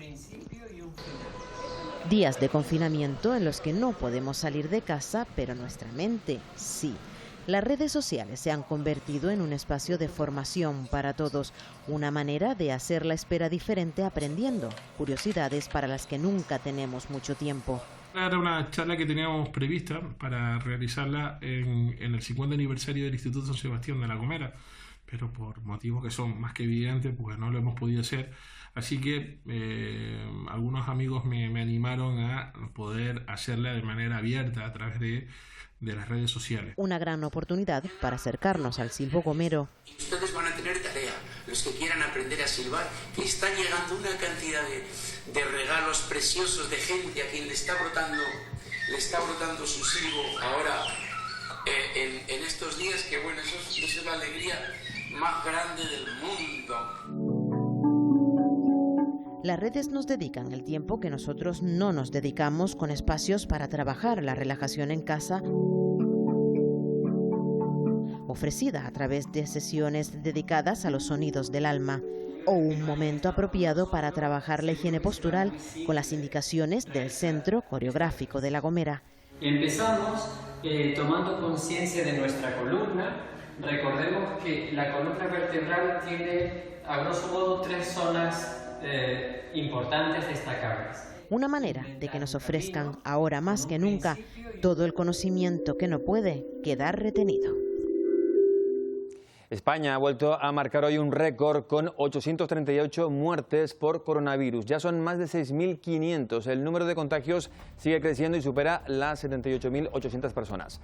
Días de confinamiento en los que no podemos salir de casa, pero nuestra mente sí. Las redes sociales se han convertido en un espacio de formación para todos, una manera de hacer la espera diferente aprendiendo, curiosidades para las que nunca tenemos mucho tiempo. Era una charla que teníamos prevista para realizarla en el 50 aniversario del Instituto San Sebastián de La Gomera, pero por motivos que son más que evidentes, pues no lo hemos podido hacer. Así que algunos amigos me animaron a poder hacerla de manera abierta a través de las redes sociales. Una gran oportunidad para acercarnos al silbo gomero. Ustedes van a tener tarea, los que quieran aprender a silbar, que está llegando una cantidad de regalos preciosos de gente a quien le está brotando su silbo ahora en estos días, que bueno, eso es la alegría más grande del mundo. Las redes nos dedican el tiempo que nosotros no nos dedicamos, con espacios para trabajar la relajación en casa, ofrecida a través de sesiones dedicadas a los sonidos del alma, o un momento apropiado para trabajar la higiene postural con las indicaciones del Centro Coreográfico de La Gomera. Empezamos tomando conciencia de nuestra columna. Recordemos que la columna vertebral tiene, a grosso modo, 3 zonas importantes destacables. Una manera de que nos ofrezcan, ahora más que nunca, todo el conocimiento que no puede quedar retenido. España ha vuelto a marcar hoy un récord con 838 muertes por coronavirus. Ya son más de 6.500. El número de contagios sigue creciendo y supera las 78.800 personas.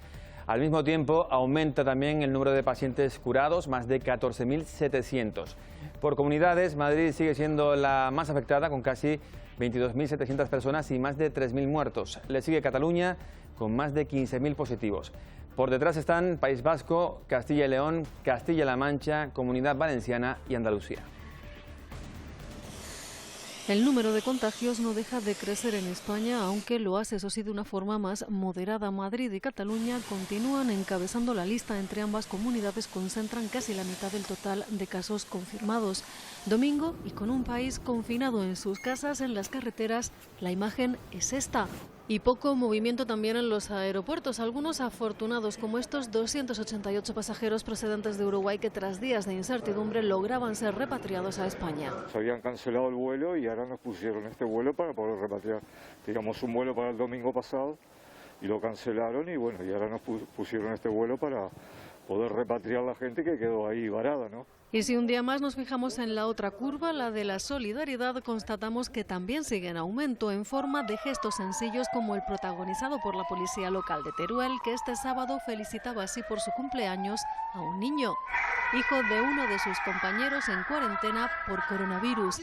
Al mismo tiempo, aumenta también el número de pacientes curados, más de 14.700. Por comunidades, Madrid sigue siendo la más afectada, con casi 22.700 personas y más de 3.000 muertos. Le sigue Cataluña, con más de 15.000 positivos. Por detrás están País Vasco, Castilla y León, Castilla-La Mancha, Comunidad Valenciana y Andalucía. El número de contagios no deja de crecer en España, aunque lo hace, eso sí, de una forma más moderada. Madrid y Cataluña continúan encabezando la lista. Entre ambas comunidades concentran casi la mitad del total de casos confirmados. Domingo, y con un país confinado en sus casas, en las carreteras, la imagen es esta. Y poco movimiento también en los aeropuertos, algunos afortunados como estos 288 pasajeros procedentes de Uruguay que tras días de incertidumbre lograban ser repatriados a España. Se habían cancelado el vuelo y ahora nos pusieron este vuelo para poder repatriar. Teníamos un vuelo para el domingo pasado y lo cancelaron y bueno, y ahora nos pusieron este vuelo para poder repatriar la gente que quedó ahí varada, ¿no? Y si un día más nos fijamos en la otra curva, la de la solidaridad, constatamos que también sigue en aumento en forma de gestos sencillos como el protagonizado por la policía local de Teruel, que este sábado felicitaba así por su cumpleaños a un niño, hijo de uno de sus compañeros en cuarentena por coronavirus.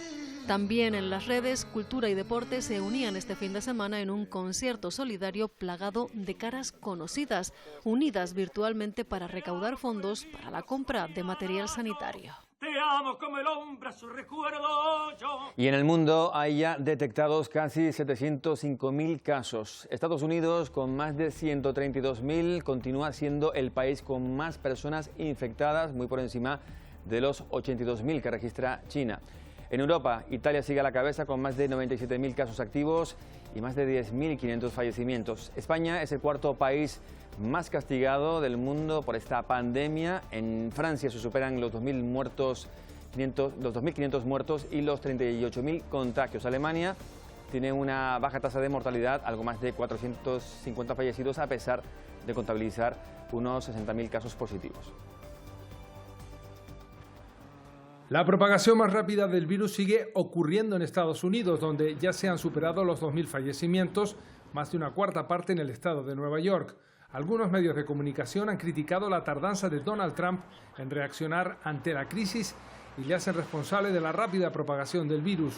También en las redes, cultura y deporte se unían este fin de semana en un concierto solidario plagado de caras conocidas, unidas virtualmente para recaudar fondos para la compra de material sanitario. Te amo como el hombre a su recuerdo yo. Y en el mundo hay ya detectados casi 705.000 casos. Estados Unidos, con más de 132.000, continúa siendo el país con más personas infectadas, muy por encima de los 82.000 que registra China. En Europa, Italia sigue a la cabeza con más de 97.000 casos activos y más de 10.500 fallecimientos. España es el cuarto país más castigado del mundo por esta pandemia. En Francia se superan los 2.500 muertos y los 38.000 contagios. Alemania tiene una baja tasa de mortalidad, algo más de 450 fallecidos, a pesar de contabilizar unos 60.000 casos positivos. La propagación más rápida del virus sigue ocurriendo en Estados Unidos, donde ya se han superado los 2.000 fallecimientos, más de una cuarta parte en el estado de Nueva York. Algunos medios de comunicación han criticado la tardanza de Donald Trump en reaccionar ante la crisis y le hacen responsable de la rápida propagación del virus.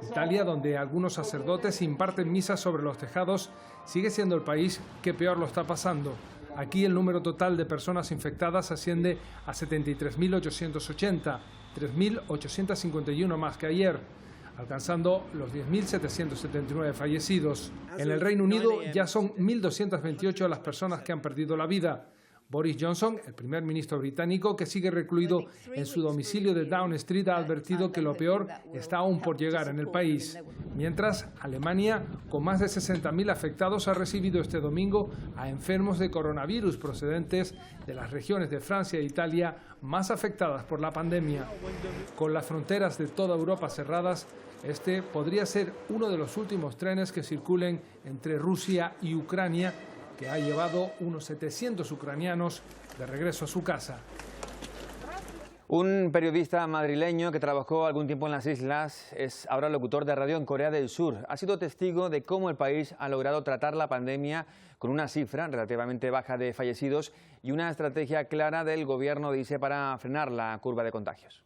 Italia, donde algunos sacerdotes imparten misas sobre los tejados, sigue siendo el país que peor lo está pasando. Aquí el número total de personas infectadas asciende a 73.880, 3.851 más que ayer, alcanzando los 10.779 fallecidos. En el Reino Unido ya son 1.228 las personas que han perdido la vida. Boris Johnson, el primer ministro británico, que sigue recluido en su domicilio de Downing Street, ha advertido que lo peor está aún por llegar en el país. Mientras, Alemania, con más de 60.000 afectados, ha recibido este domingo a enfermos de coronavirus procedentes de las regiones de Francia e Italia más afectadas por la pandemia. Con las fronteras de toda Europa cerradas, este podría ser uno de los últimos trenes que circulen entre Rusia y Ucrania, que ha llevado unos 700 ucranianos de regreso a su casa. Un periodista madrileño que trabajó algún tiempo en las islas es ahora locutor de radio en Corea del Sur. Ha sido testigo de cómo el país ha logrado tratar la pandemia con una cifra relativamente baja de fallecidos y una estrategia clara del gobierno, dice, para frenar la curva de contagios.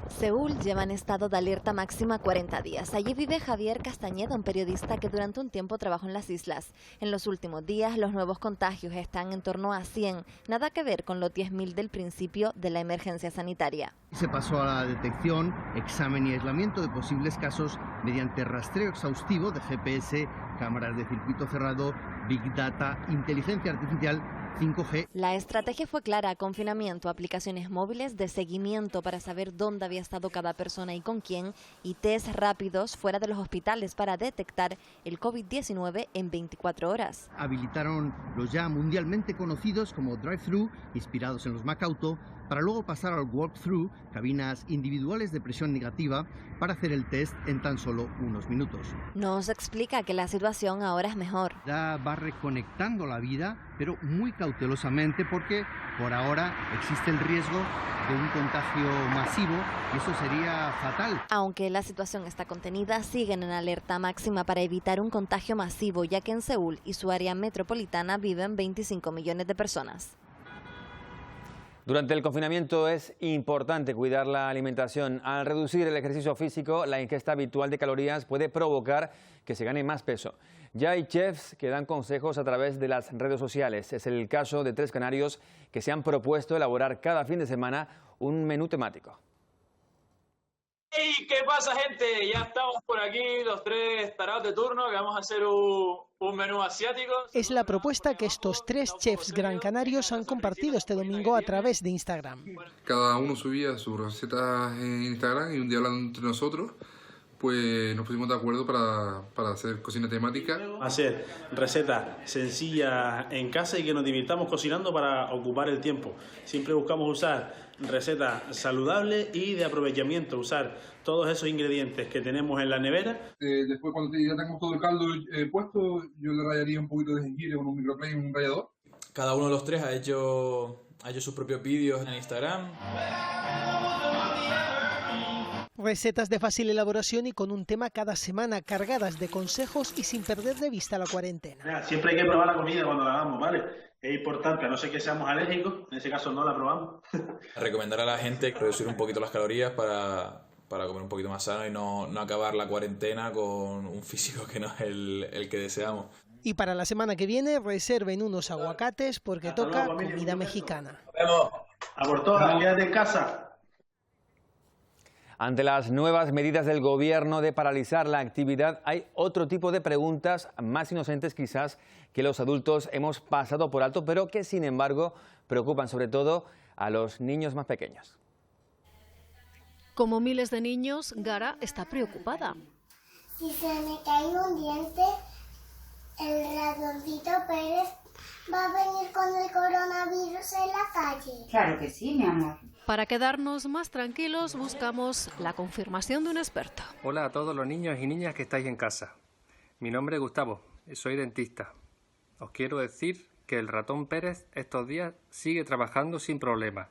Seúl lleva en estado de alerta máxima 40 días. Allí vive Javier Castañeda, un periodista que durante un tiempo trabajó en las islas. En los últimos días los nuevos contagios están en torno a 100, nada que ver con los 10.000 del principio de la emergencia sanitaria. Se pasó a la detección, examen y aislamiento de posibles casos mediante rastreo exhaustivo de GPS, cámaras de circuito cerrado, Big Data, inteligencia artificial, 5G. La estrategia fue clara: confinamiento, aplicaciones móviles de seguimiento para saber dónde había estado cada persona y con quién, y test rápidos fuera de los hospitales para detectar el COVID-19 en 24 horas. Habilitaron los ya mundialmente conocidos como drive-thru, inspirados en los Macauto, para luego pasar al walk-through, cabinas individuales de presión negativa, para hacer el test en tan solo unos minutos. Nos explica que la situación ahora es mejor. Ya va reconectando la vida, pero muy cautelosamente, porque por ahora existe el riesgo de un contagio masivo y eso sería fatal. Aunque la situación está contenida, siguen en alerta máxima para evitar un contagio masivo, ya que en Seúl y su área metropolitana viven 25 millones de personas. Durante el confinamiento es importante cuidar la alimentación. Al reducir el ejercicio físico, la ingesta habitual de calorías puede provocar que se gane más peso. Ya hay chefs que dan consejos a través de las redes sociales. Es el caso de 3 canarios que se han propuesto elaborar cada fin de semana un menú temático. ¡Hey! ¿Qué pasa, gente? Ya estamos por aquí, los 3 tarados de turno, que vamos a hacer un menú asiático. Es la propuesta que estos 3 chefs gran canarios han compartido este domingo a través de Instagram. Cada uno subía sus recetas en Instagram y un día hablando entre nosotros, pues nos pusimos de acuerdo para hacer cocina temática. Hacer recetas sencillas en casa y que nos divirtamos cocinando para ocupar el tiempo. Siempre buscamos usar recetas saludables y de aprovechamiento, usar todos esos ingredientes que tenemos en la nevera. Después, cuando ya tenemos todo el caldo puesto, yo le rayaría un poquito de jengibre con un microplane y un rallador. Cada uno de los 3 ha hecho sus propios vídeos en Instagram. Recetas de fácil elaboración y con un tema cada semana, cargadas de consejos y sin perder de vista la cuarentena. Siempre hay que probar la comida cuando la hagamos, ¿vale? Es importante, a no ser que seamos alérgicos, en ese caso no la probamos. Recomendar a la gente reducir un poquito las calorías para comer un poquito más sano y no acabar la cuarentena con un físico que no es el que deseamos. Y para la semana que viene reserven unos aguacates porque toca comida mexicana. ¡Vamos! ¡A por todas! ¡Quédate en casa! Ante las nuevas medidas del gobierno de paralizar la actividad, hay otro tipo de preguntas más inocentes quizás que los adultos hemos pasado por alto, pero que sin embargo preocupan sobre todo a los niños más pequeños. Como miles de niños, Gara está preocupada. Si se me cae un diente, el ratoncito Pérez va a venir con el coronavirus en la calle. Claro que sí, mi amor. Para quedarnos más tranquilos, buscamos la confirmación de un experto. Hola a todos los niños y niñas que estáis en casa. Mi nombre es Gustavo, soy dentista. Os quiero decir que el ratón Pérez estos días sigue trabajando sin problemas.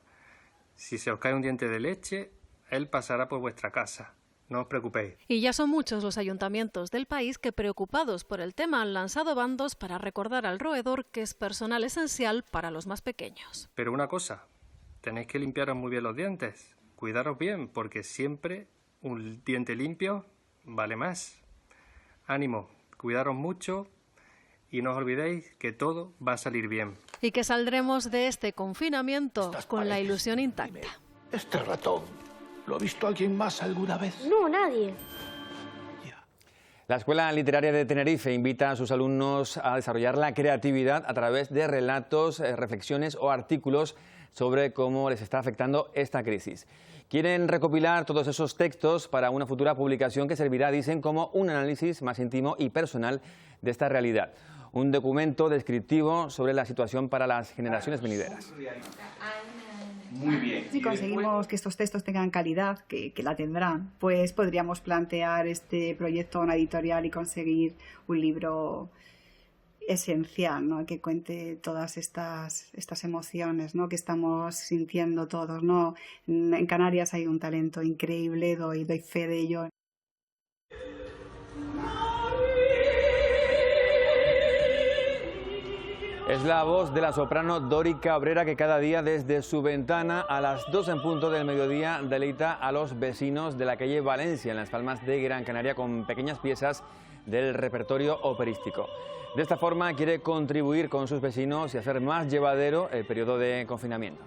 Si se os cae un diente de leche, él pasará por vuestra casa. No os preocupéis. Y ya son muchos los ayuntamientos del país que, preocupados por el tema, han lanzado bandos para recordar al roedor que es personal esencial para los más pequeños. Pero una cosa, tenéis que limpiaros muy bien los dientes. Cuidaros bien, porque siempre un diente limpio vale más. Ánimo, cuidaros mucho y no os olvidéis que todo va a salir bien. Y que saldremos de este confinamiento con la ilusión intacta. Este ratón, ¿lo ha visto alguien más alguna vez? No, nadie. La Escuela Literaria de Tenerife invita a sus alumnos a desarrollar la creatividad a través de relatos, reflexiones o artículos sobre cómo les está afectando esta crisis. Quieren recopilar todos esos textos para una futura publicación que servirá, dicen, como un análisis más íntimo y personal de esta realidad. Un documento descriptivo sobre la situación para las generaciones venideras. Muy bien. Si conseguimos que estos textos tengan calidad, que la tendrán, pues podríamos plantear este proyecto a una editorial y conseguir un libro esencial, ¿no? Que cuente todas estas emociones, ¿no? Que estamos sintiendo todos, ¿no? En Canarias hay un talento increíble, doy fe de ello. Es la voz de la soprano Dori Cabrera, que cada día desde su ventana a las 2 en punto del mediodía deleita a los vecinos de la calle Valencia, en Las Palmas de Gran Canaria, con pequeñas piezas del repertorio operístico. De esta forma quiere contribuir con sus vecinos y hacer más llevadero el periodo de confinamiento.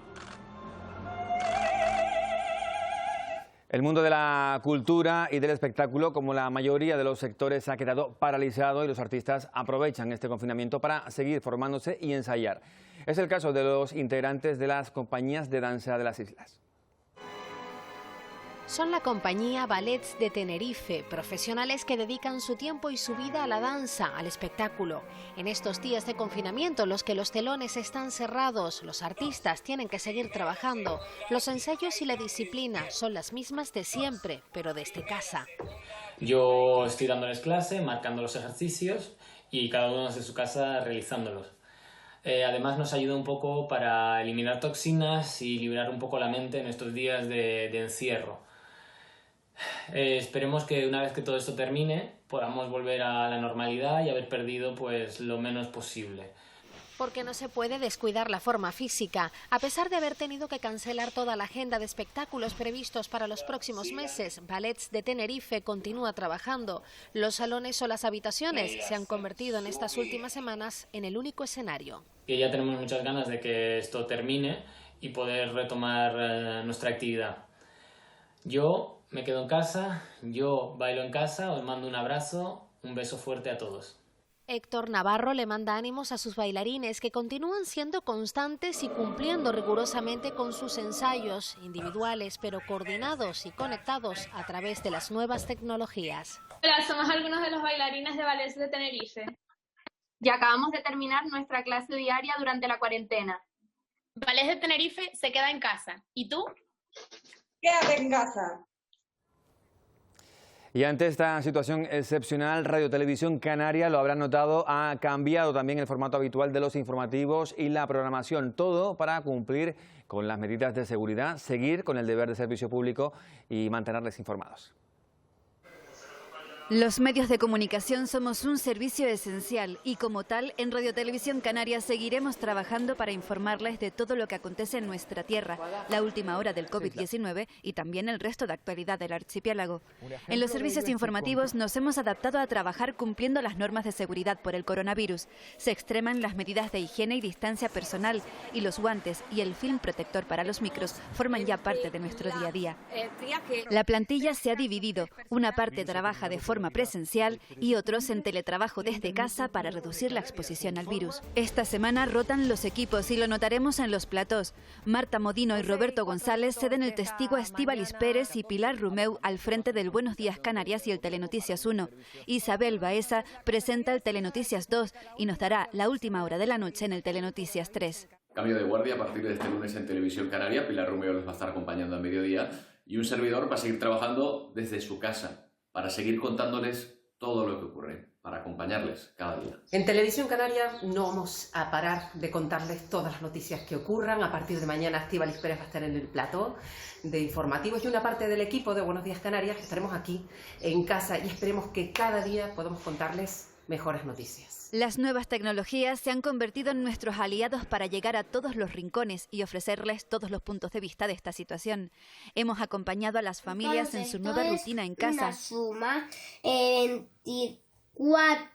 El mundo de la cultura y del espectáculo, como la mayoría de los sectores, ha quedado paralizado y los artistas aprovechan este confinamiento para seguir formándose y ensayar. Es el caso de los integrantes de las compañías de danza de las islas. Son la compañía Ballets de Tenerife, profesionales que dedican su tiempo y su vida a la danza, al espectáculo. En estos días de confinamiento, en los que los telones están cerrados, los artistas tienen que seguir trabajando. Los ensayos y la disciplina son las mismas de siempre, pero desde casa. Yo estoy dándoles clase, marcando los ejercicios y cada uno desde su casa realizándolos. Además nos ayuda un poco para eliminar toxinas y liberar un poco la mente en estos días de encierro. Esperemos que una vez que todo esto termine podamos volver a la normalidad y haber perdido pues lo menos posible. Porque no se puede descuidar la forma física. A pesar de haber tenido que cancelar toda la agenda de espectáculos previstos para los próximos meses, Ballets de Tenerife continúa trabajando. Los salones o las habitaciones se han convertido en estas últimas semanas en el único escenario. Y ya tenemos muchas ganas de que esto termine y poder retomar nuestra actividad. Yo me quedo en casa, yo bailo en casa, os mando un abrazo, un beso fuerte a todos. Héctor Navarro le manda ánimos a sus bailarines, que continúan siendo constantes y cumpliendo rigurosamente con sus ensayos individuales, pero coordinados y conectados a través de las nuevas tecnologías. Hola, somos algunos de los bailarines de Ballets de Tenerife. Y acabamos de terminar nuestra clase diaria durante la cuarentena. Ballets de Tenerife se queda en casa. ¿Y tú? Quédate en casa. Y ante esta situación excepcional, Radio Televisión Canaria, lo habrán notado, ha cambiado también el formato habitual de los informativos y la programación. Todo para cumplir con las medidas de seguridad, seguir con el deber de servicio público y mantenerles informados. Los medios de comunicación somos un servicio esencial y como tal, en Radio Televisión Canaria seguiremos trabajando para informarles de todo lo que acontece en nuestra tierra, la última hora del COVID-19 y también el resto de actualidad del archipiélago. En los servicios informativos nos hemos adaptado a trabajar cumpliendo las normas de seguridad por el coronavirus. Se extreman las medidas de higiene y distancia personal y los guantes y el film protector para los micros forman ya parte de nuestro día a día. La plantilla se ha dividido. Una parte trabaja de forma presencial y otros en teletrabajo desde casa para reducir la exposición al virus. Esta semana rotan los equipos y lo notaremos en los platós. Marta Modino y Roberto González ceden el testigo a Estíbaliz Pérez y Pilar Rumeu al frente del Buenos Días Canarias y el Telenoticias 1. Isabel Baeza presenta el Telenoticias 2 y nos dará la última hora de la noche en el Telenoticias 3. Cambio de guardia a partir de este lunes en Televisión Canaria. Pilar Rumeu les va a estar acompañando a mediodía y un servidor va a seguir trabajando desde su casa para seguir contándoles todo lo que ocurre, para acompañarles cada día. En Televisión Canaria no vamos a parar de contarles todas las noticias que ocurran. A partir de mañana Estíbaliz Pérez va a estar en el plató de informativos y una parte del equipo de Buenos Días Canarias estaremos aquí en casa y esperemos que cada día podamos contarles mejores noticias. Las nuevas tecnologías se han convertido en nuestros aliados para llegar a todos los rincones y ofrecerles todos los puntos de vista de esta situación. Hemos acompañado a las familias en su nueva rutina en casa. Suma 24.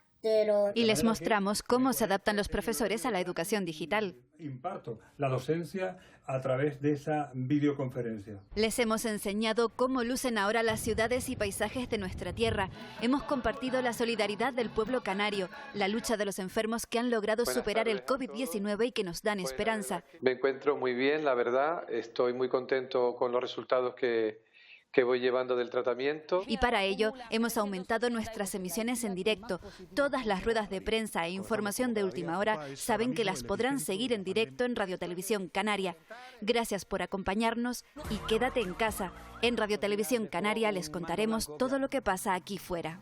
Y les mostramos cómo se adaptan los profesores a la educación digital. Imparto la docencia a través de esa videoconferencia. Les hemos enseñado cómo lucen ahora las ciudades y paisajes de nuestra tierra. Hemos compartido la solidaridad del pueblo canario, la lucha de los enfermos que han logrado superar el COVID-19 y que nos dan esperanza. Me encuentro muy bien, la verdad. Estoy muy contento con los resultados que voy llevando del tratamiento. Y para ello hemos aumentado nuestras emisiones en directo. Todas las ruedas de prensa e información de última hora saben que las podrán seguir en directo en Radio Televisión Canaria. Gracias por acompañarnos y quédate en casa. En Radio Televisión Canaria les contaremos todo lo que pasa aquí fuera.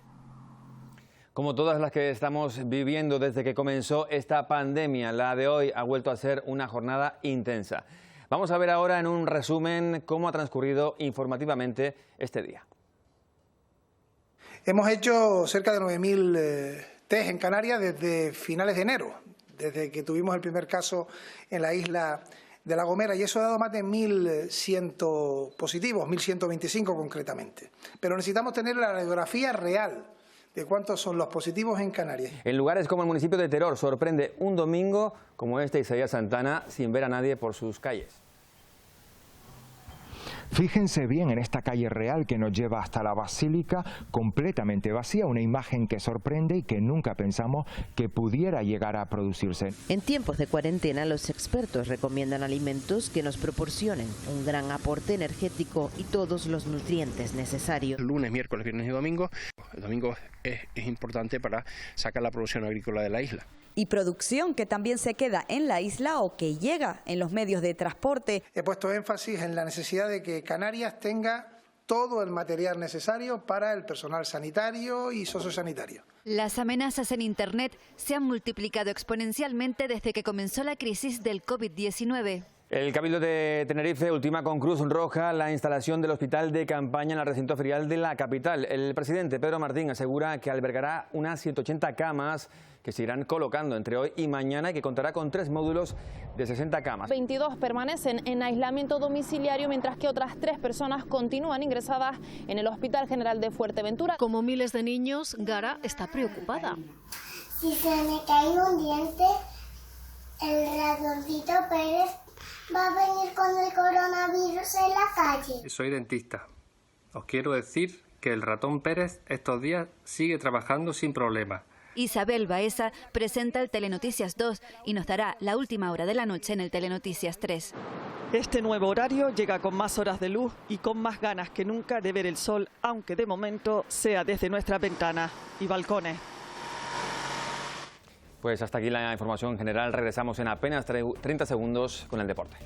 Como todas las que estamos viviendo desde que comenzó esta pandemia, la de hoy ha vuelto a ser una jornada intensa. Vamos a ver ahora en un resumen cómo ha transcurrido informativamente este día. Hemos hecho cerca de 9.000 test en Canarias desde finales de enero. desde que tuvimos el primer caso en la isla de La Gomera, y eso ha dado más de 1.100 positivos, 1.125 concretamente. Pero necesitamos tener la radiografía real de cuántos son los positivos en Canarias. En lugares como el municipio de Teror sorprende un domingo como este Isaías Santana sin ver a nadie por sus calles. Fíjense bien en esta calle real que nos lleva hasta la Basílica, completamente vacía, una imagen que sorprende y que nunca pensamos que pudiera llegar a producirse. En tiempos de cuarentena, los expertos recomiendan alimentos que nos proporcionen un gran aporte energético y todos los nutrientes necesarios. Lunes, miércoles, viernes y domingo. El domingo es importante para sacar la producción agrícola de la isla. Y producción que también se queda en la isla o que llega en los medios de transporte. He puesto énfasis en la necesidad de que Canarias tenga todo el material necesario para el personal sanitario y sociosanitario. Las amenazas en Internet se han multiplicado exponencialmente desde que comenzó la crisis del COVID-19. El Cabildo de Tenerife ultima con Cruz Roja la instalación del hospital de campaña en el recinto ferial de la capital. El presidente Pedro Martín asegura que albergará unas 180 camas que se irán colocando entre hoy y mañana y que contará con 3 módulos de 60 camas. 22 permanecen en aislamiento domiciliario, mientras que otras 3 personas continúan ingresadas en el Hospital General de Fuerteventura. Como miles de niños, Gara está preocupada. Si se me cae un diente, el ratoncito Pérez va a venir con el coronavirus en la calle. Soy dentista. Os quiero decir que el ratón Pérez estos días sigue trabajando sin problema. Isabel Baeza presenta el Telenoticias 2 y nos dará la última hora de la noche en el Telenoticias 3. Este nuevo horario llega con más horas de luz y con más ganas que nunca de ver el sol, aunque de momento sea desde nuestras ventanas y balcones. Pues hasta aquí la información general. Regresamos en apenas 30 segundos con el deporte.